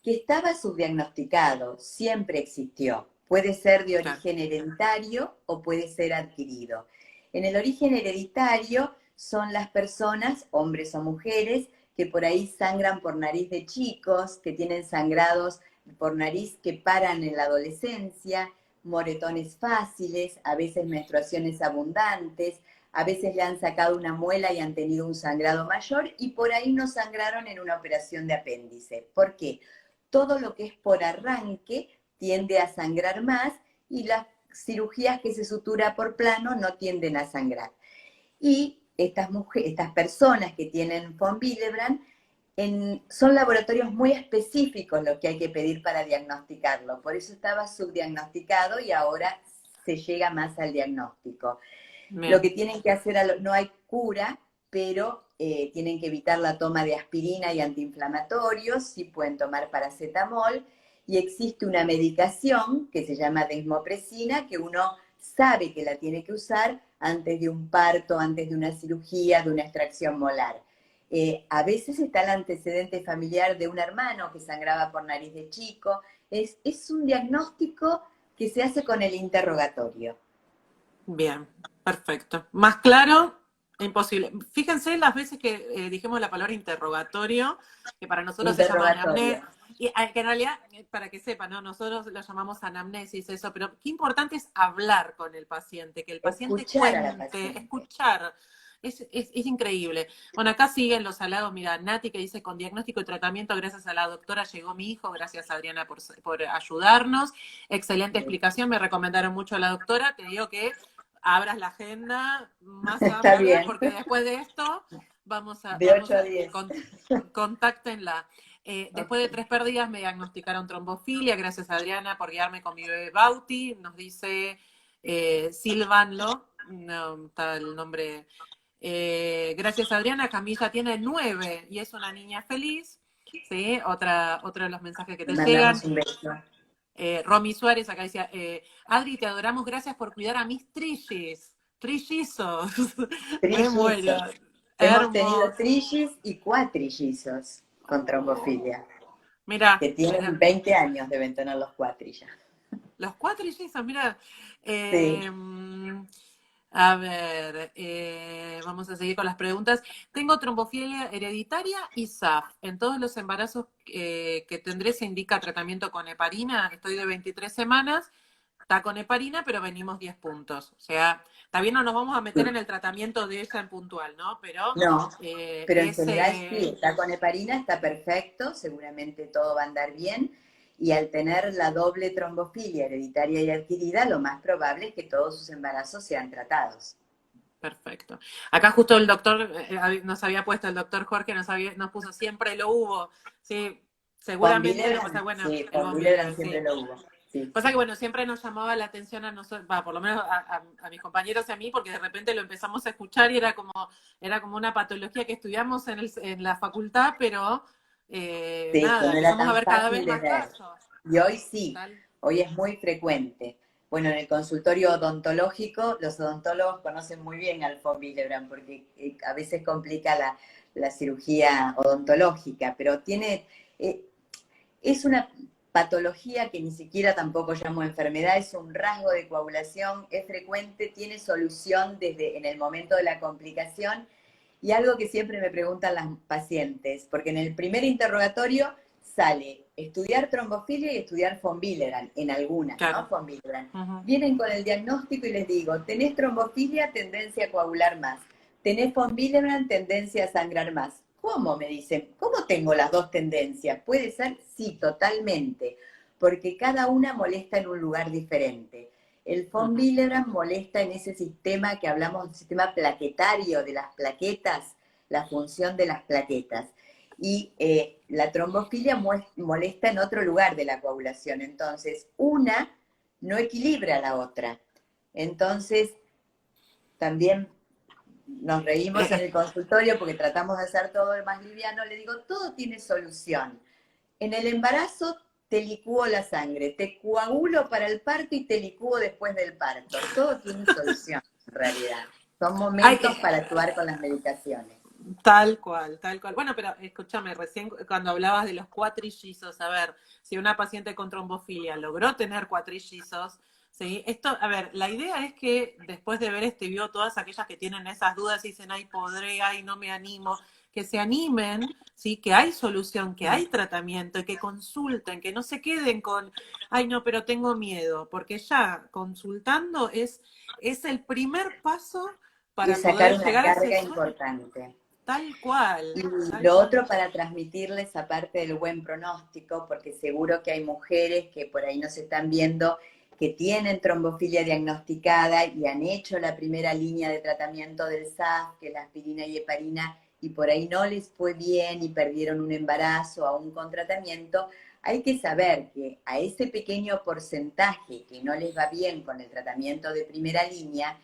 Que estaba subdiagnosticado, siempre existió. Puede ser de origen hereditario o puede ser adquirido. En el origen hereditario son las personas, hombres o mujeres, que por ahí sangran por nariz de chicos, que tienen sangrados por nariz que paran en la adolescencia, moretones fáciles, a veces menstruaciones abundantes, a veces le han sacado una muela y han tenido un sangrado mayor y por ahí no sangraron en una operación de apéndice. ¿Por qué? Todo lo que es por arranque tiende a sangrar más y las cirugías que se sutura por plano no tienden a sangrar. Y estas personas que tienen von Willebrand son laboratorios muy específicos los que hay que pedir para diagnosticarlo. Por eso estaba subdiagnosticado y ahora se llega más al diagnóstico. Bien. Lo que tienen que hacer, no hay cura, pero tienen que evitar la toma de aspirina y antiinflamatorios, sí pueden tomar paracetamol, y existe una medicación que se llama desmopresina, que uno sabe que la tiene que usar antes de un parto, antes de una cirugía, de una extracción molar. A veces está el antecedente familiar de un hermano que sangraba por nariz de chico. Es un diagnóstico que se hace con el interrogatorio. Bien, perfecto. Más claro, imposible. Fíjense las veces que dijimos la palabra interrogatorio, que para nosotros se llama anamnesis, y que en realidad, para que sepan, ¿no? Nosotros lo llamamos anamnesis, eso, pero qué importante es hablar con el paciente, que el paciente cuente, escuchar. Es increíble. Bueno, acá siguen los halagos. Mira, Nati que dice, con diagnóstico y tratamiento, gracias a la doctora llegó mi hijo. Gracias, Adriana, por ayudarnos. Excelente explicación. Me recomendaron mucho a la doctora. Te digo que abras la agenda más amplia, porque después de esto vamos a... De 8 a 10. Contáctenla. Después de 3 pérdidas me diagnosticaron trombofilia. Gracias, Adriana, por guiarme con mi bebé Bauti. Nos dice Silvanlo. No, está el nombre... gracias, Adriana. Camila tiene 9 y es una niña feliz. ¿Sí? Otro de los mensajes que te llegan. Un beso. Romy Suárez acá decía, Adri, te adoramos, gracias por cuidar a mis trillizos. Me muero. Hemos tenido trillis y cuatrillizos con trombofilia. Mira. Que tienen 20 años, deben tener los cuatrillas. Los cuatrillizos, mira. Sí. A ver, vamos a seguir con las preguntas. Tengo trombofilia hereditaria y SAF. En todos los embarazos que tendré se indica tratamiento con heparina. Estoy de 23 semanas, está con heparina, pero venimos 10 puntos. O sea, también no nos vamos a meter en el tratamiento de ella en puntual, ¿no? Pero, pero en general sí, está con heparina, está perfecto, seguramente todo va a andar bien. Y al tener la doble trombofilia hereditaria y adquirida, lo más probable es que todos sus embarazos sean tratados. Perfecto. Acá justo el doctor, nos había puesto, el doctor Jorge nos puso siempre lo hubo. Sí, seguramente, bueno, sí, con Willebrand siempre lo hubo. Sí, pasa que, bueno, siempre nos llamaba la atención a nosotros, por lo menos a mis compañeros y a mí, porque de repente lo empezamos a escuchar y era como una patología que estudiamos en la facultad, pero... nada, empezamos a ver cada vez más casos. Y hoy sí, hoy es muy frecuente. Bueno, en el consultorio odontológico, los odontólogos conocen muy bien al von Willebrand porque a veces complica la cirugía odontológica, pero es una patología que ni siquiera tampoco llamo enfermedad, es un rasgo de coagulación, es frecuente, tiene solución desde en el momento de la complicación. Y algo que siempre me preguntan las pacientes, porque en el primer interrogatorio sale estudiar trombofilia y estudiar von Willebrand, en algunas, ¿no? Von Willebrand. Vienen con el diagnóstico y les digo, tenés trombofilia, tendencia a coagular más. tenés von Willebrand, tendencia a sangrar más. ¿Cómo? Me dicen. ¿Cómo tengo las dos tendencias? ¿Puede ser? Sí, totalmente, porque cada una molesta en un lugar diferente. El von Willebrand molesta en ese sistema que hablamos, el sistema plaquetario de las plaquetas, la función de las plaquetas. Y la trombofilia molesta en otro lugar de la coagulación. Entonces, una no equilibra a la otra. Entonces, también nos reímos en el consultorio porque tratamos de hacer todo lo más liviano. Le digo, todo tiene solución. En el embarazo te licúo la sangre, te coagulo para el parto y te licúo después del parto. Todo tiene solución, en realidad. Son momentos para actuar con las medicaciones. Tal cual, tal cual. Bueno, pero escúchame, recién cuando hablabas de los cuatrillizos, a ver, si una paciente con trombofilia logró tener cuatrillizos, ¿sí? Esto, a ver, la idea es que después de ver este video, todas aquellas que tienen esas dudas y dicen, ay, podré, ay, no me animo, que se animen, ¿sí? Que hay solución, que hay tratamiento, y que consulten, que no se queden con, ay, no, pero tengo miedo, porque ya consultando es el primer paso Y para sacar poder una llegar a ese carga sueño. importante. Tal cual, Y tal lo cual. otro para transmitirles, aparte del buen pronóstico, porque seguro que hay mujeres que por ahí nos están viendo que tienen trombofilia diagnosticada y han hecho la primera línea de tratamiento del SAF, que es la aspirina y heparina, y por ahí no les fue bien y perdieron un embarazo aún con tratamiento. Hay que saber que a ese pequeño porcentaje que no les va bien con el tratamiento de primera línea,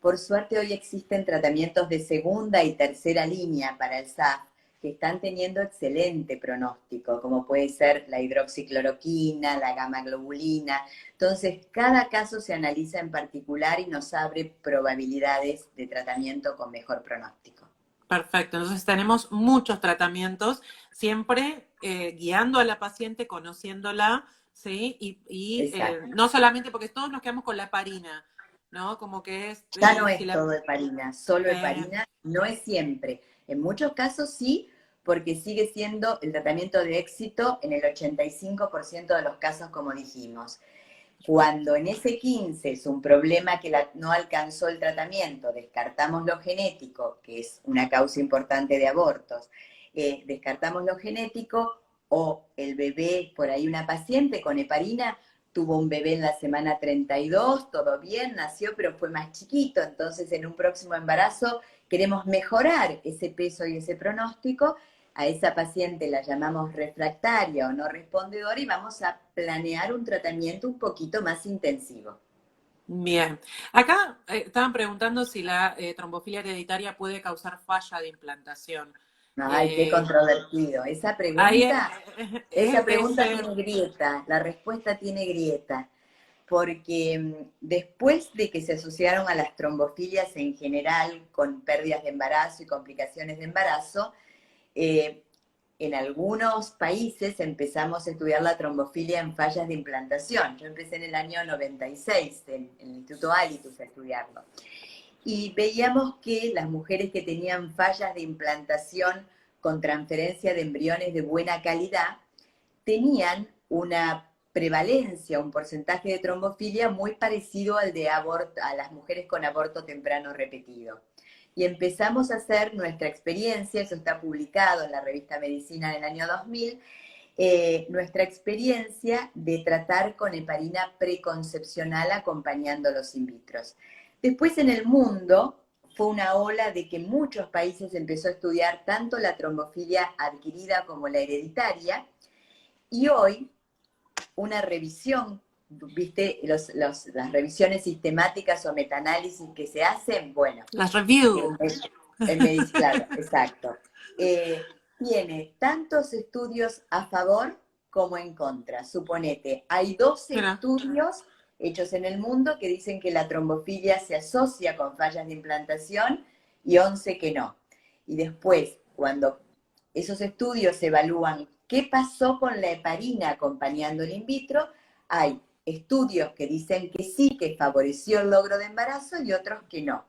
por suerte hoy existen tratamientos de segunda y tercera línea para el SAF que están teniendo excelente pronóstico, como puede ser la hidroxicloroquina, la gamma-globulina. Entonces, cada caso se analiza en particular y nos abre probabilidades de tratamiento con mejor pronóstico. Perfecto, entonces tenemos muchos tratamientos, siempre guiando a la paciente, conociéndola, ¿sí? Y no solamente porque todos nos quedamos con la heparina, ¿no? Como que es... Ya no si es la, todo heparina, solo heparina, no es siempre. En muchos casos sí, porque sigue siendo el tratamiento de éxito en el 85% de los casos, como dijimos. Cuando en ese 15 es un problema que no alcanzó el tratamiento, descartamos lo genético, que es una causa importante de abortos, descartamos lo genético o el bebé, por ahí una paciente con heparina, tuvo un bebé en la semana 32, todo bien, nació, pero fue más chiquito, entonces en un próximo embarazo queremos mejorar ese peso y ese pronóstico. A esa paciente la llamamos refractaria o no respondedora y vamos a planear un tratamiento un poquito más intensivo. Bien. Acá estaban preguntando si la trombofilia hereditaria puede causar falla de implantación. Ay, qué Eh, controvertido. ahí Esa es, pregunta tiene grieta, la respuesta tiene grieta, porque después de que se asociaron a las trombofilias en general con pérdidas de embarazo y complicaciones de embarazo, en algunos países empezamos a estudiar la trombofilia en fallas de implantación. Yo empecé en el año 96 en el Instituto Alitus a estudiarlo. Y veíamos que las mujeres que tenían fallas de implantación con transferencia de embriones de buena calidad tenían una prevalencia, un porcentaje de trombofilia muy parecido al de a las mujeres con aborto temprano repetido. Y empezamos a hacer nuestra experiencia, eso está publicado en la revista Medicina en el año 2000, nuestra experiencia de tratar con heparina preconcepcional acompañando los in vitro. Después en el mundo fue una ola de que muchos países empezó a estudiar tanto la trombofilia adquirida como la hereditaria, y hoy una revisión, viste, las revisiones sistemáticas o metaanálisis que se hacen, bueno, las review. claro, exacto. Tiene tantos estudios a favor como en contra. Suponete, hay 12 Mira. estudios hechos en el mundo que dicen que la trombofilia se asocia con fallas de implantación y 11 que no. Y después, cuando esos estudios evalúan qué pasó con la heparina acompañando el in vitro, hay estudios que dicen que sí, que favoreció el logro de embarazo y otros que no.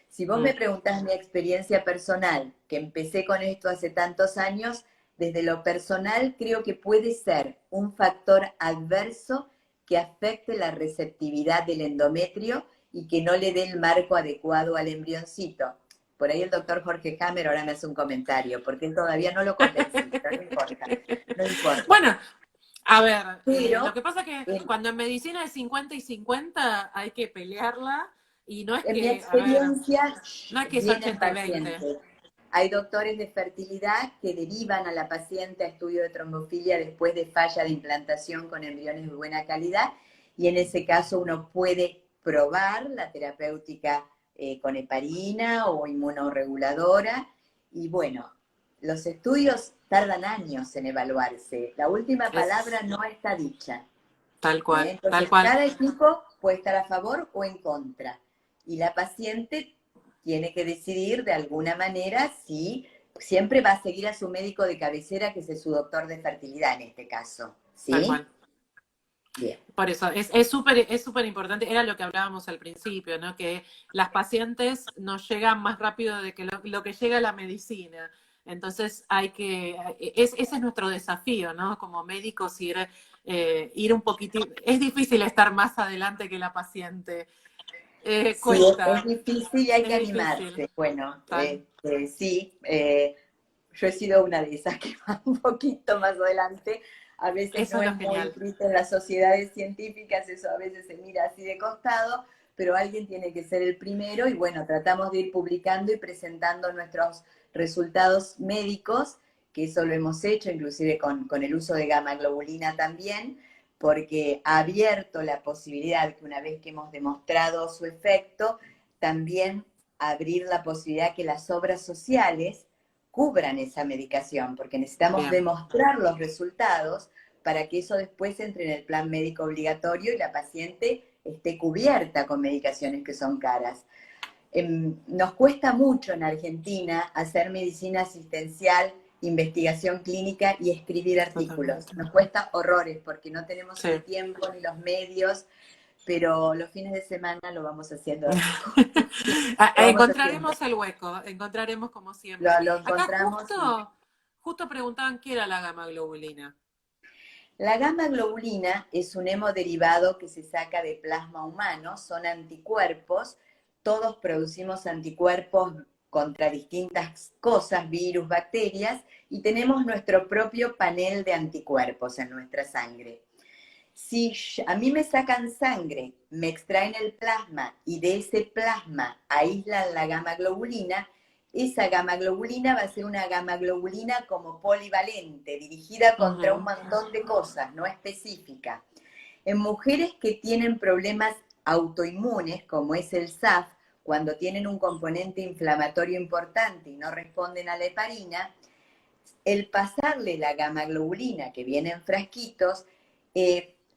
Si vos me preguntás mi experiencia personal, que empecé con esto hace tantos años, desde lo personal creo que puede ser un factor adverso que afecte la receptividad del endometrio y que no le dé el marco adecuado al embrioncito. Por ahí el doctor Jorge Hammer ahora me hace un comentario, porque él todavía no lo convencí, pero no importa, no importa. Bueno, a ver, lo Pero que pasa es que cuando en medicina es 50 y 50 hay que pelearla y no es en mi que, a ver, experiencia no es que es vienen 80 y 20. pacientes. Hay doctores de fertilidad que derivan a la paciente a estudio de trombofilia después de falla de implantación con embriones de buena calidad, y en ese caso uno puede probar la terapéutica con heparina o inmunorreguladora, y bueno, los estudios tardan años en evaluarse. La última palabra Es no está dicha. tal cual, tal Entonces, cual. cada equipo puede estar a favor o en contra. Y la paciente tiene que decidir de alguna manera si siempre va a seguir a su médico de cabecera, que es su doctor de fertilidad en este caso. Tal ¿Sí? cual. Bien. Por eso, es súper importante, era lo que hablábamos al principio, ¿no? Que las pacientes nos llegan más rápido de que lo que llega a la medicina. Entonces ese es nuestro desafío, ¿no? Como médicos ir un poquitín, es difícil estar más adelante que la paciente. Sí, es Cuesta, difícil y hay es que difícil. animarse. Bueno, Tal. sí, yo he sido una de esas que va un poquito más adelante. A veces Eso no es es lo muy genial. visto en las sociedades científicas, eso a veces se mira así de costado, pero alguien tiene que ser el primero y bueno, tratamos de ir publicando y presentando nuestros resultados médicos, que eso lo hemos hecho, inclusive con el uso de gamma globulina también, porque ha abierto la posibilidad que una vez que hemos demostrado su efecto, también abrir la posibilidad que las obras sociales cubran esa medicación, porque necesitamos Bien, demostrar los resultados para que eso después entre en el plan médico obligatorio y la paciente esté cubierta con medicaciones que son caras. Nos cuesta mucho en Argentina hacer medicina asistencial, investigación clínica y escribir artículos. totalmente. Nos cuesta horrores porque no tenemos Sí. el tiempo ni los medios, pero los fines de semana lo vamos haciendo, lo vamos haciendo. Encontraremos el hueco, encontraremos como Lo, siempre. lo Acá encontramos. justo preguntaban qué era la gamma globulina. La gamma globulina es un hemoderivado que se saca de plasma humano, son anticuerpos, todos producimos anticuerpos contra distintas cosas, virus, bacterias, y tenemos nuestro propio panel de anticuerpos en nuestra sangre. Si a mí me sacan sangre, me extraen el plasma y de ese plasma aíslan la gamma globulina, esa gamma globulina va a ser una gamma globulina como polivalente, dirigida contra un Ujú. montón de cosas, no específica. En mujeres que tienen problemas autoinmunes, como es el SAF, cuando tienen un componente inflamatorio importante y no responden a la heparina, el pasarle la gamma globulina que viene en frasquitos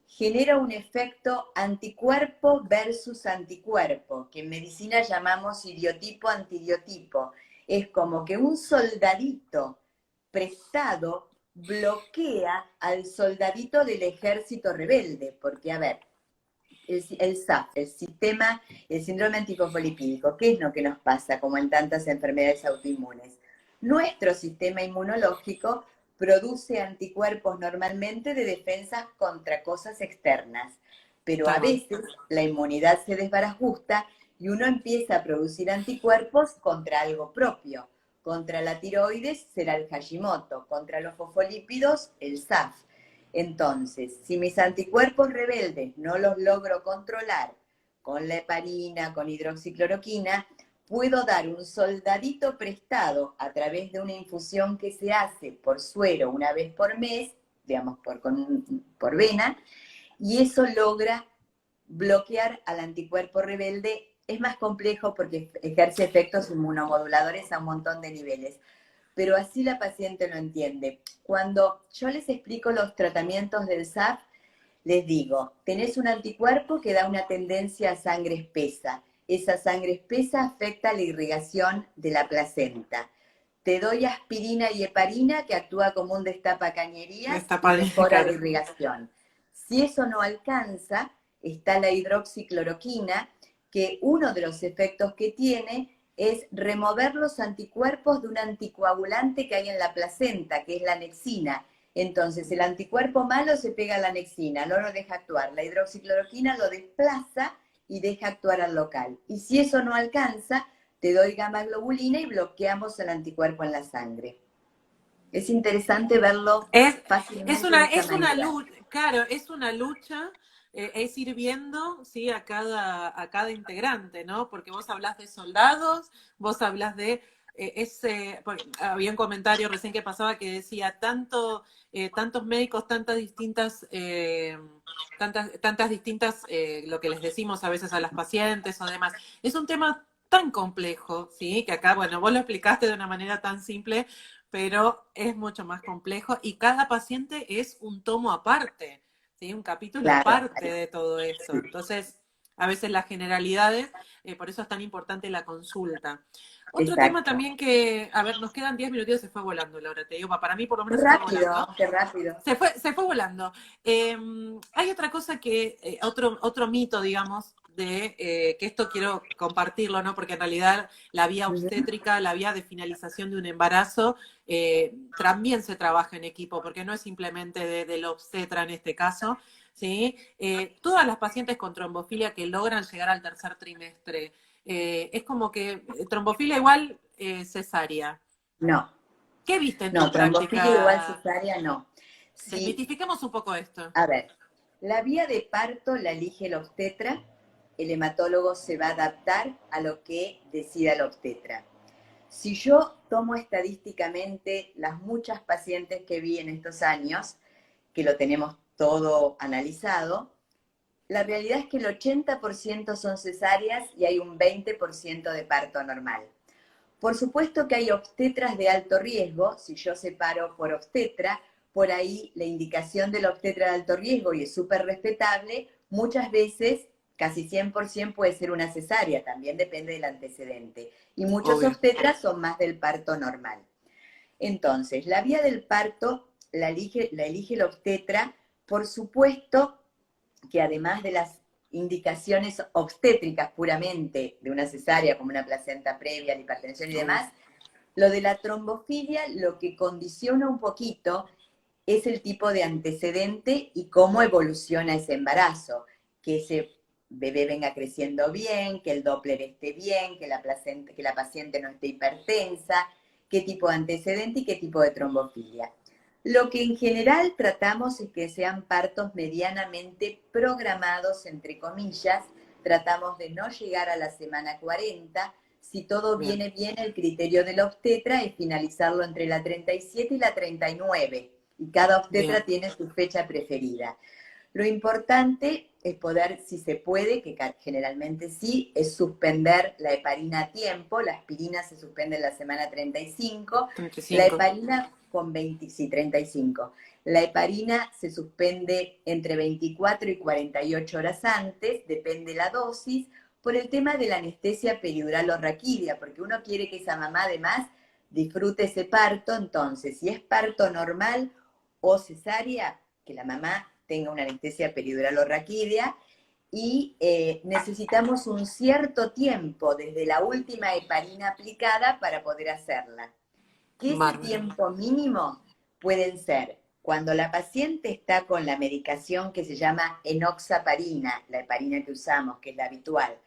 genera un efecto anticuerpo versus anticuerpo, que en medicina llamamos idiotipo-antidiotipo. Es como que un soldadito prestado bloquea al soldadito del ejército rebelde, porque a ver, el SAF, el síndrome antifosfolipídico, ¿qué es lo que nos pasa como en tantas enfermedades autoinmunes? Nuestro sistema inmunológico produce anticuerpos normalmente de defensas contra cosas externas, pero a Tal cual. veces la inmunidad se desbarajusta y uno empieza a producir anticuerpos contra algo propio. Contra la tiroides será el Hashimoto, contra los fosfolípidos el SAF. Entonces, si mis anticuerpos rebeldes no los logro controlar con la heparina, con hidroxicloroquina, puedo dar un soldadito prestado a través de una infusión que se hace por suero una vez por mes, digamos por vena, y eso logra bloquear al anticuerpo rebelde. Es más complejo porque ejerce efectos inmunomoduladores a un montón de niveles, pero así la paciente lo entiende. Cuando yo les explico los tratamientos del SAF, les digo, tenés un anticuerpo que da una tendencia a sangre espesa. Esa sangre espesa afecta la irrigación de la placenta. Te doy aspirina y heparina que actúa como un destapacañerías Está y padre, mejora la claro. irrigación. Si eso no alcanza, está la hidroxicloroquina, que uno de los efectos que tiene es remover los anticuerpos de un anticoagulante que hay en la placenta, que es la anexina. Entonces, el anticuerpo malo se pega a la anexina, no lo deja actuar. La hidroxicloroquina lo desplaza y deja actuar al local. Y si eso no alcanza, te doy gamma globulina y bloqueamos el anticuerpo en la sangre. Es interesante verlo Es, fácilmente de esta es una manera. lucha, claro, es una lucha, es ir viendo, ¿sí? A cada integrante, ¿no? Porque vos hablás de soldados, vos hablás de había un comentario recién que pasaba que decía tantos médicos, tantas distintas, lo que les decimos a veces a las pacientes o demás. Es un tema tan complejo, ¿sí? Que acá, bueno, vos lo explicaste de una manera tan simple, pero es mucho más complejo y cada paciente es un tomo aparte, ¿sí? Un capítulo Claro, aparte de todo eso. Entonces, a veces las generalidades, por eso es tan importante la consulta. Otro tema exacto. también que, a ver, nos quedan 10 minutitos, se fue volando, Laura, te digo, para mí por lo Qué menos se fue rápido, volando. qué rápido. Se fue volando. Hay otra cosa otro mito, digamos, que esto quiero compartirlo, ¿no? Porque en realidad la vía Ujú. obstétrica, la vía de finalización de un embarazo, también se trabaja en equipo, porque no es simplemente del obstetra en este caso, ¿sí? Todas las pacientes con trombofilia que logran llegar al tercer trimestre, es como que trombofilia igual cesárea. No, ¿Qué viste en tu no, trombofilia igual práctica? cesárea no. Sí, Desmitifiquemos un poco esto. a ver, la vía de parto la elige el obstetra, el hematólogo se va a adaptar a lo que decida el obstetra. Si yo tomo estadísticamente las muchas pacientes que vi en estos años, que lo tenemos todo analizado, la realidad es que el 80% son cesáreas y hay un 20% de parto normal. Por supuesto que hay obstetras de alto riesgo, si yo separo por obstetra, por ahí la indicación del obstetra de alto riesgo, y es súper respetable, muchas veces, casi 100% puede ser una cesárea, también depende del antecedente. Y muchos Obvio. obstetras son más del parto normal. Entonces, la vía del parto la elige el obstetra, por supuesto que además de las indicaciones obstétricas puramente de una cesárea, como una placenta previa, la hipertensión y Obvio. demás, lo de la trombofilia lo que condiciona un poquito es el tipo de antecedente y cómo evoluciona ese embarazo, que ese bebé venga creciendo bien, que el Doppler esté bien, que la paciente no esté hipertensa, qué tipo de antecedente y qué tipo de trombofilia. Lo que en general tratamos es que sean partos medianamente programados, entre comillas. Tratamos de no llegar a la semana 40. Si todo Bien, viene bien, el criterio del obstetra es finalizarlo entre la 37 y la 39. Y cada obstetra bien, tiene su fecha preferida. Lo importante es poder, si se puede, que generalmente sí, es suspender la heparina a tiempo. La aspirina se suspende en la semana 35. La 35. heparina con 20, sí, 35. La heparina se suspende entre 24 y 48 horas antes, depende la dosis, por el tema de la anestesia peridural o raquídea, porque uno quiere que esa mamá además disfrute ese parto. Entonces, si es parto normal o cesárea, que la mamá tenga una anestesia peridural o raquídea, y necesitamos un cierto tiempo desde la última heparina aplicada para poder hacerla. Que ese Bárbaro. tiempo mínimo pueden ser cuando la paciente está con la medicación que se llama enoxaparina, la heparina que usamos, que es la habitual,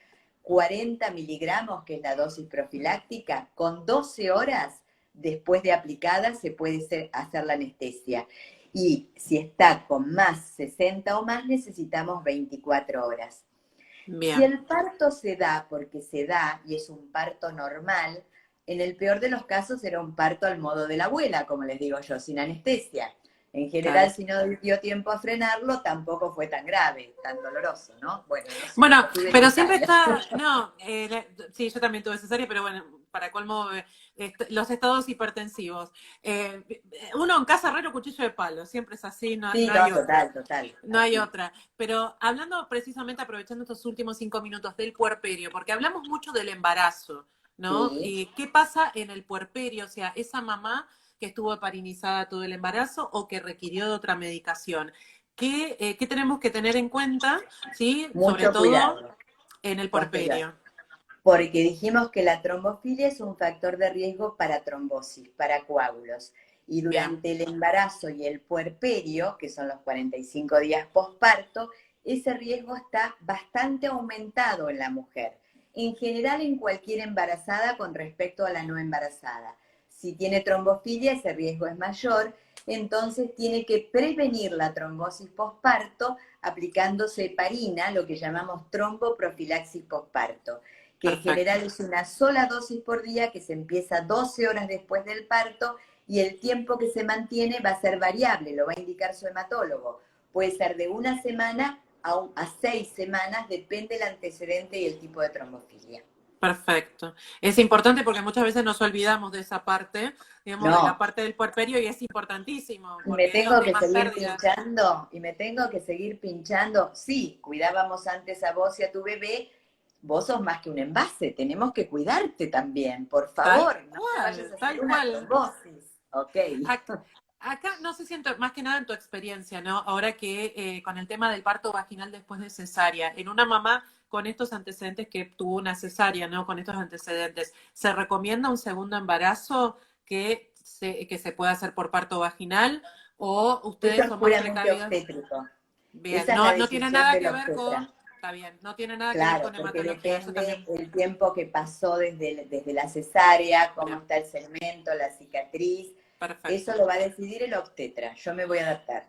40 miligramos, que es la dosis profiláctica, con 12 horas después de aplicada se puede hacer la anestesia. Y si está con más 60 o más, necesitamos 24 horas. Si Bien. el parto se da porque se da y es un parto normal, en el peor de los casos era un parto al modo de la abuela, como les digo yo, sin anestesia. En general, Claro. si no dio tiempo a frenarlo, tampoco fue tan grave, tan doloroso, ¿no? Bueno, no sé, Bueno, no tuve pero siempre cesárea. está, no, sí, yo también tuve cesárea, pero bueno, para colmo, los estados hipertensivos. Uno en casa raro cuchillo de palo, siempre es así, Sí, no no, hay otra. total, total, No hay así. otra. Pero hablando precisamente, aprovechando estos últimos 5 minutos del puerperio, porque hablamos mucho del embarazo, ¿no? Sí, ¿Y qué pasa en el puerperio? O sea, esa mamá que estuvo heparinizada todo el embarazo o que requirió de otra medicación. ¿Qué tenemos que tener en cuenta? ¿Sí? Sobre mucho todo cuidado, en el posterior. puerperio. Porque dijimos que la trombofilia es un factor de riesgo para trombosis, para coágulos. Y Bien, durante el embarazo y el puerperio, que son los 45 días posparto, ese riesgo está bastante aumentado en la mujer. en general en cualquier embarazada con respecto a la no embarazada. Si tiene trombofilia, ese riesgo es mayor, entonces tiene que prevenir la trombosis posparto aplicándose heparina, lo que llamamos tromboprofilaxis posparto, que en general es una sola dosis por día que se empieza 12 horas después del parto y el tiempo que se mantiene va a ser variable, lo va a indicar su hematólogo. Puede ser de 1 semana a 6 semanas, depende del antecedente y el tipo de trombofilia. Perfecto. Es importante porque muchas veces nos olvidamos de esa parte, digamos, de la parte del puerperio, y es importantísimo. Y me Porque tengo que seguir pinchando, Sí, cuidábamos antes a vos y a tu bebé, vos sos más que un envase, tenemos que cuidarte también, por favor, no te vayas a hacer una trombosis. Ok. Acá no sé si más que nada en tu experiencia, ¿no? Ahora que con el tema del parto vaginal después de cesárea, en una mamá con estos antecedentes que tuvo una cesárea, ¿no? Con estos antecedentes, ¿se recomienda un segundo embarazo que se pueda hacer por parto vaginal? ¿O ustedes son más precavidos? Obstétrico. Bien, no tiene nada que ver con... Está bien, no tiene nada que ver con hematología. Claro, porque depende el tiempo que pasó desde la cesárea, cómo está el segmento, la cicatriz. Perfecto. Eso lo va a decidir el obstetra. Yo me voy a adaptar.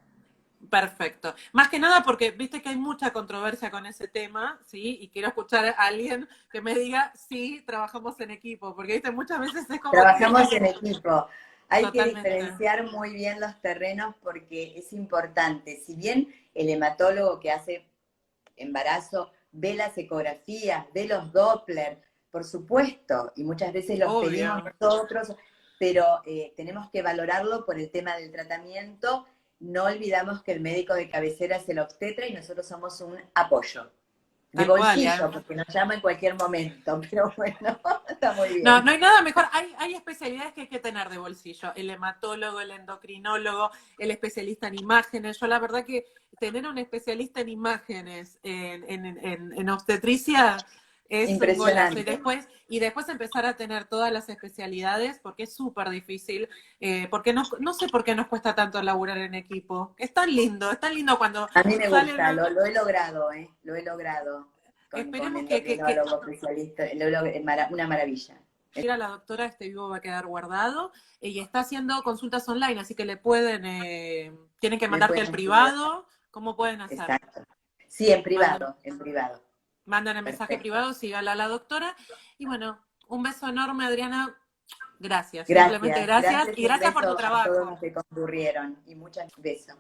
Perfecto. Más que nada porque viste que hay mucha controversia con ese tema, ¿sí? Y quiero escuchar a alguien que me diga, sí, trabajamos en equipo, porque viste, muchas veces es como... Trabajamos en equipo. Hay que diferenciar muy bien los terrenos porque es importante. Si bien el hematólogo que hace embarazo ve las ecografías, ve los Doppler, por supuesto, y muchas veces los pedimos nosotros, pero tenemos que valorarlo por el tema del tratamiento. No olvidamos que el médico de cabecera es el obstetra y nosotros somos un apoyo. De bolsillo, porque nos llama en cualquier momento, pero bueno, está muy bien. No hay nada mejor. Hay especialidades que hay que tener de bolsillo. El hematólogo, el endocrinólogo, el especialista en imágenes. Yo la verdad que tener un especialista en imágenes en obstetricia es un golazo. Y después empezar a tener todas las especialidades, porque es súper difícil, porque no sé por qué nos cuesta tanto laburar en equipo. Es tan lindo cuando... A mí me gusta, lo he logrado, lo he logrado. Esperemos con especialista, una maravilla. A la doctora, este vivo va a quedar guardado, y está haciendo consultas online, así que le pueden, tienen que mandarte el privado. ¿Cómo pueden hacer? Exacto. Sí, en privado, Mandan el mensaje privado, sígala a la doctora. Y bueno, un beso enorme, Adriana. Gracias. Simplemente gracias. Y gracias por tu trabajo. A todos los que concurrieron. Y muchas besos.